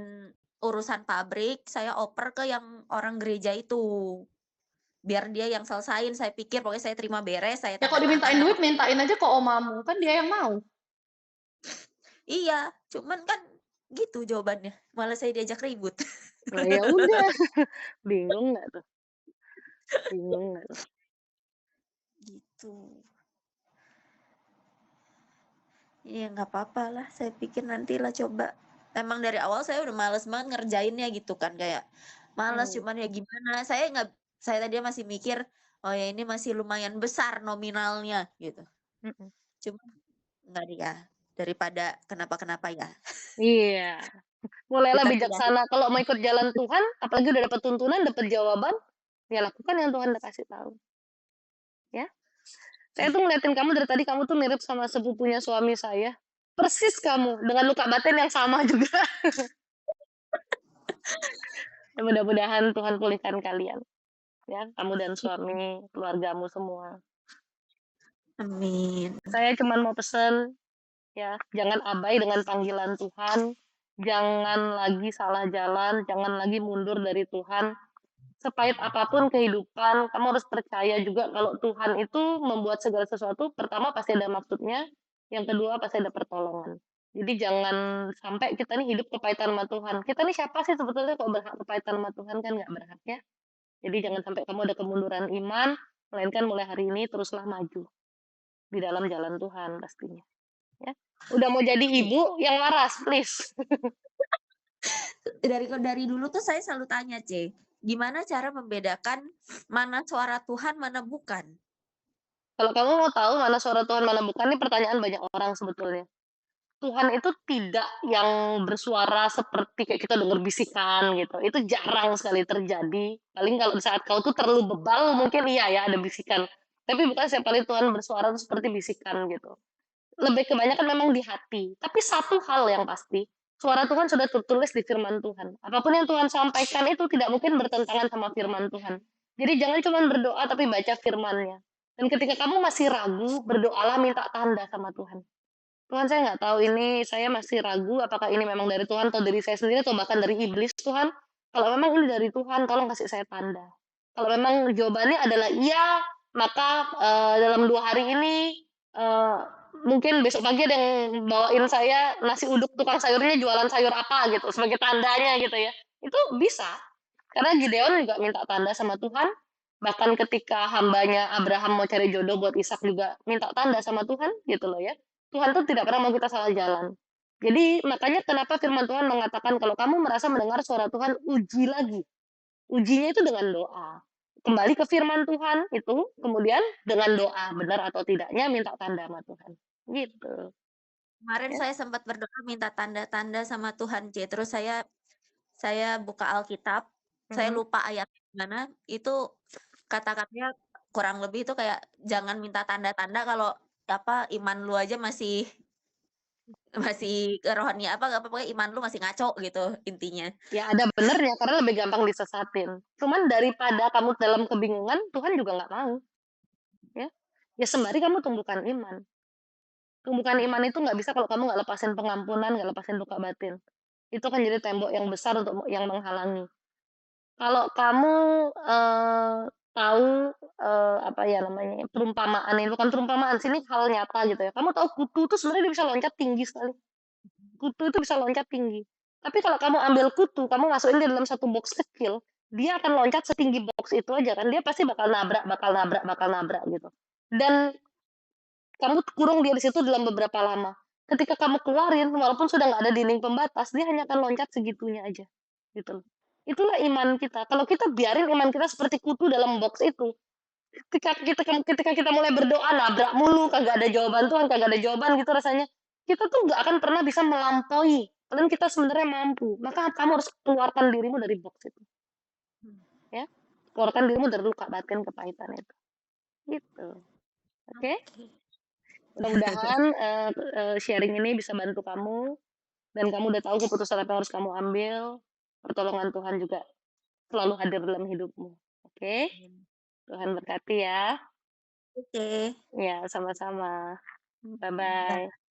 urusan pabrik, saya oper ke yang orang gereja itu. Biar dia yang selesain, saya pikir pokoknya saya terima beres, saya Ya tanda kalau dimintain tangan. duit, mintain aja ke omamu. Kan dia yang mau. Iya, cuman kan gitu jawabannya, malah saya diajak ribut. Nah, ya udah. Bingung nggak tuh? Bingung nggak tuh? Gitu. Iya nggak apa-apa lah, saya pikir nantilah coba. Emang dari awal saya udah males banget ngerjainnya gitu kan, kayak males cuman ya gimana, saya tadinya masih mikir, "Oh ya ini masih lumayan besar nominalnya," gitu. Mhm. Cuma enggak ya, daripada kenapa-kenapa ya. Iya. Mulailah Dikasih bijaksana. Kalau mau ikut jalan Tuhan, apalagi udah dapat tuntunan, dapat jawaban, ya lakukan yang Tuhan udah kasih tahu. Ya. Saya tuh ngeliatin kamu dari tadi, kamu tuh mirip sama sepupunya suami saya. Persis kamu, dengan luka batin yang sama juga. Ya, mudah-mudahan Tuhan pulihkan kalian. Ya, kamu dan suami, keluargamu semua. Amin. Saya cuma mau pesen, ya, jangan abai dengan panggilan Tuhan. Jangan lagi salah jalan, jangan lagi mundur dari Tuhan. Sepahit apapun kehidupan, kamu harus percaya juga kalau Tuhan itu membuat segala sesuatu, pertama pasti ada maksudnya, yang kedua pasti ada pertolongan. Jadi jangan sampai kita nih hidup kepahitan sama Tuhan. Kita nih siapa sih sebetulnya kok berhak kepahitan sama Tuhan, kan nggak berhak ya. Jadi jangan sampai kamu ada kemunduran iman, melainkan mulai hari ini teruslah maju di dalam jalan Tuhan pastinya. Ya. Udah mau jadi ibu yang waras, please. Dari dulu tuh saya selalu tanya, C, gimana cara membedakan mana suara Tuhan, mana bukan? Kalau kamu mau tahu mana suara Tuhan, mana bukan, ini pertanyaan banyak orang sebetulnya. Tuhan itu tidak yang bersuara seperti kayak kita dengar bisikan gitu. Itu jarang sekali terjadi. Paling kalau di saat kau tuh terlalu bebal mungkin iya ya ada bisikan. Tapi bukan setiap kali Tuhan bersuara tuh seperti bisikan gitu. Lebih kebanyakan memang di hati. Tapi satu hal yang pasti, suara Tuhan sudah tertulis di firman Tuhan. Apapun yang Tuhan sampaikan itu tidak mungkin bertentangan sama firman Tuhan. Jadi jangan cuma berdoa tapi baca firman-Nya. Dan ketika kamu masih ragu, berdoalah minta tanda sama Tuhan. Tuhan, saya nggak tahu ini, saya masih ragu apakah ini memang dari Tuhan atau dari saya sendiri atau bahkan dari iblis, Tuhan. Kalau memang ini dari Tuhan, tolong kasih saya tanda. Kalau memang jawabannya adalah iya, maka dalam 2 hari ini mungkin besok pagi ada yang bawain saya nasi uduk tukang sayurnya jualan sayur apa gitu sebagai tandanya gitu ya. Itu bisa. Karena Gideon juga minta tanda sama Tuhan. Bahkan ketika hambanya Abraham mau cari jodoh buat Ishak juga minta tanda sama Tuhan gitu loh ya. Tuhan tuh tidak pernah mau kita salah jalan. Jadi makanya kenapa firman Tuhan mengatakan kalau kamu merasa mendengar suara Tuhan, uji lagi. Ujinya itu dengan doa. Kembali ke firman Tuhan itu, kemudian dengan doa, benar atau tidaknya minta tanda sama Tuhan. Gitu. Kemarin Ya. saya sempat berdoa minta tanda-tanda sama Tuhan, C. Terus saya buka Alkitab, saya Mhm. lupa ayat mana, itu kata-katanya kurang lebih itu kayak jangan minta tanda-tanda kalau apa iman lu aja masih rohani apa pokoknya iman lu masih ngaco gitu intinya. Ya ada benernya karena lebih gampang disesatin. Cuman daripada kamu dalam kebingungan, Tuhan juga nggak mau. Ya, ya sembari kamu tumbuhkan iman. Tumbuhkan iman itu nggak bisa kalau kamu nggak lepasin pengampunan, nggak lepasin luka batin. Itu kan jadi tembok yang besar untuk yang menghalangi. Kalau kamu tahu apa ya namanya perumpamaan ini bukan perumpamaan sini hal nyata gitu ya. Kamu tahu kutu itu sebenarnya dia bisa loncat tinggi sekali. Kutu itu bisa loncat tinggi. Tapi kalau kamu ambil kutu, kamu masukin di dalam satu box kecil, dia akan loncat setinggi box itu aja kan. Dia pasti bakal nabrak, bakal nabrak, bakal nabrak gitu. Dan kamu kurung dia di situ dalam beberapa lama. Ketika kamu keluarin, walaupun sudah nggak ada dinding pembatas, dia hanya akan loncat segitunya aja. Gitu loh. Itulah iman kita. Kalau kita biarin iman kita seperti kutu dalam box itu, ketika kita mulai berdoa nabrak mulu, kagak ada jawaban Tuhan, kagak ada jawaban gitu rasanya. Kita tuh nggak akan pernah bisa melampaui. Padahal kita sebenarnya mampu. Maka kamu harus keluarkan dirimu dari box itu. Ya, keluarkan dirimu dari luka batin kepahitan itu. Gitu. Oke? Oke. Mudah-mudahan sharing ini bisa bantu kamu dan kamu udah tahu keputusan apa yang harus kamu ambil. Pertolongan Tuhan juga selalu hadir dalam hidupmu. Oke? Tuhan berkati ya. Oke. Ya, sama-sama. Bye. Bye-bye.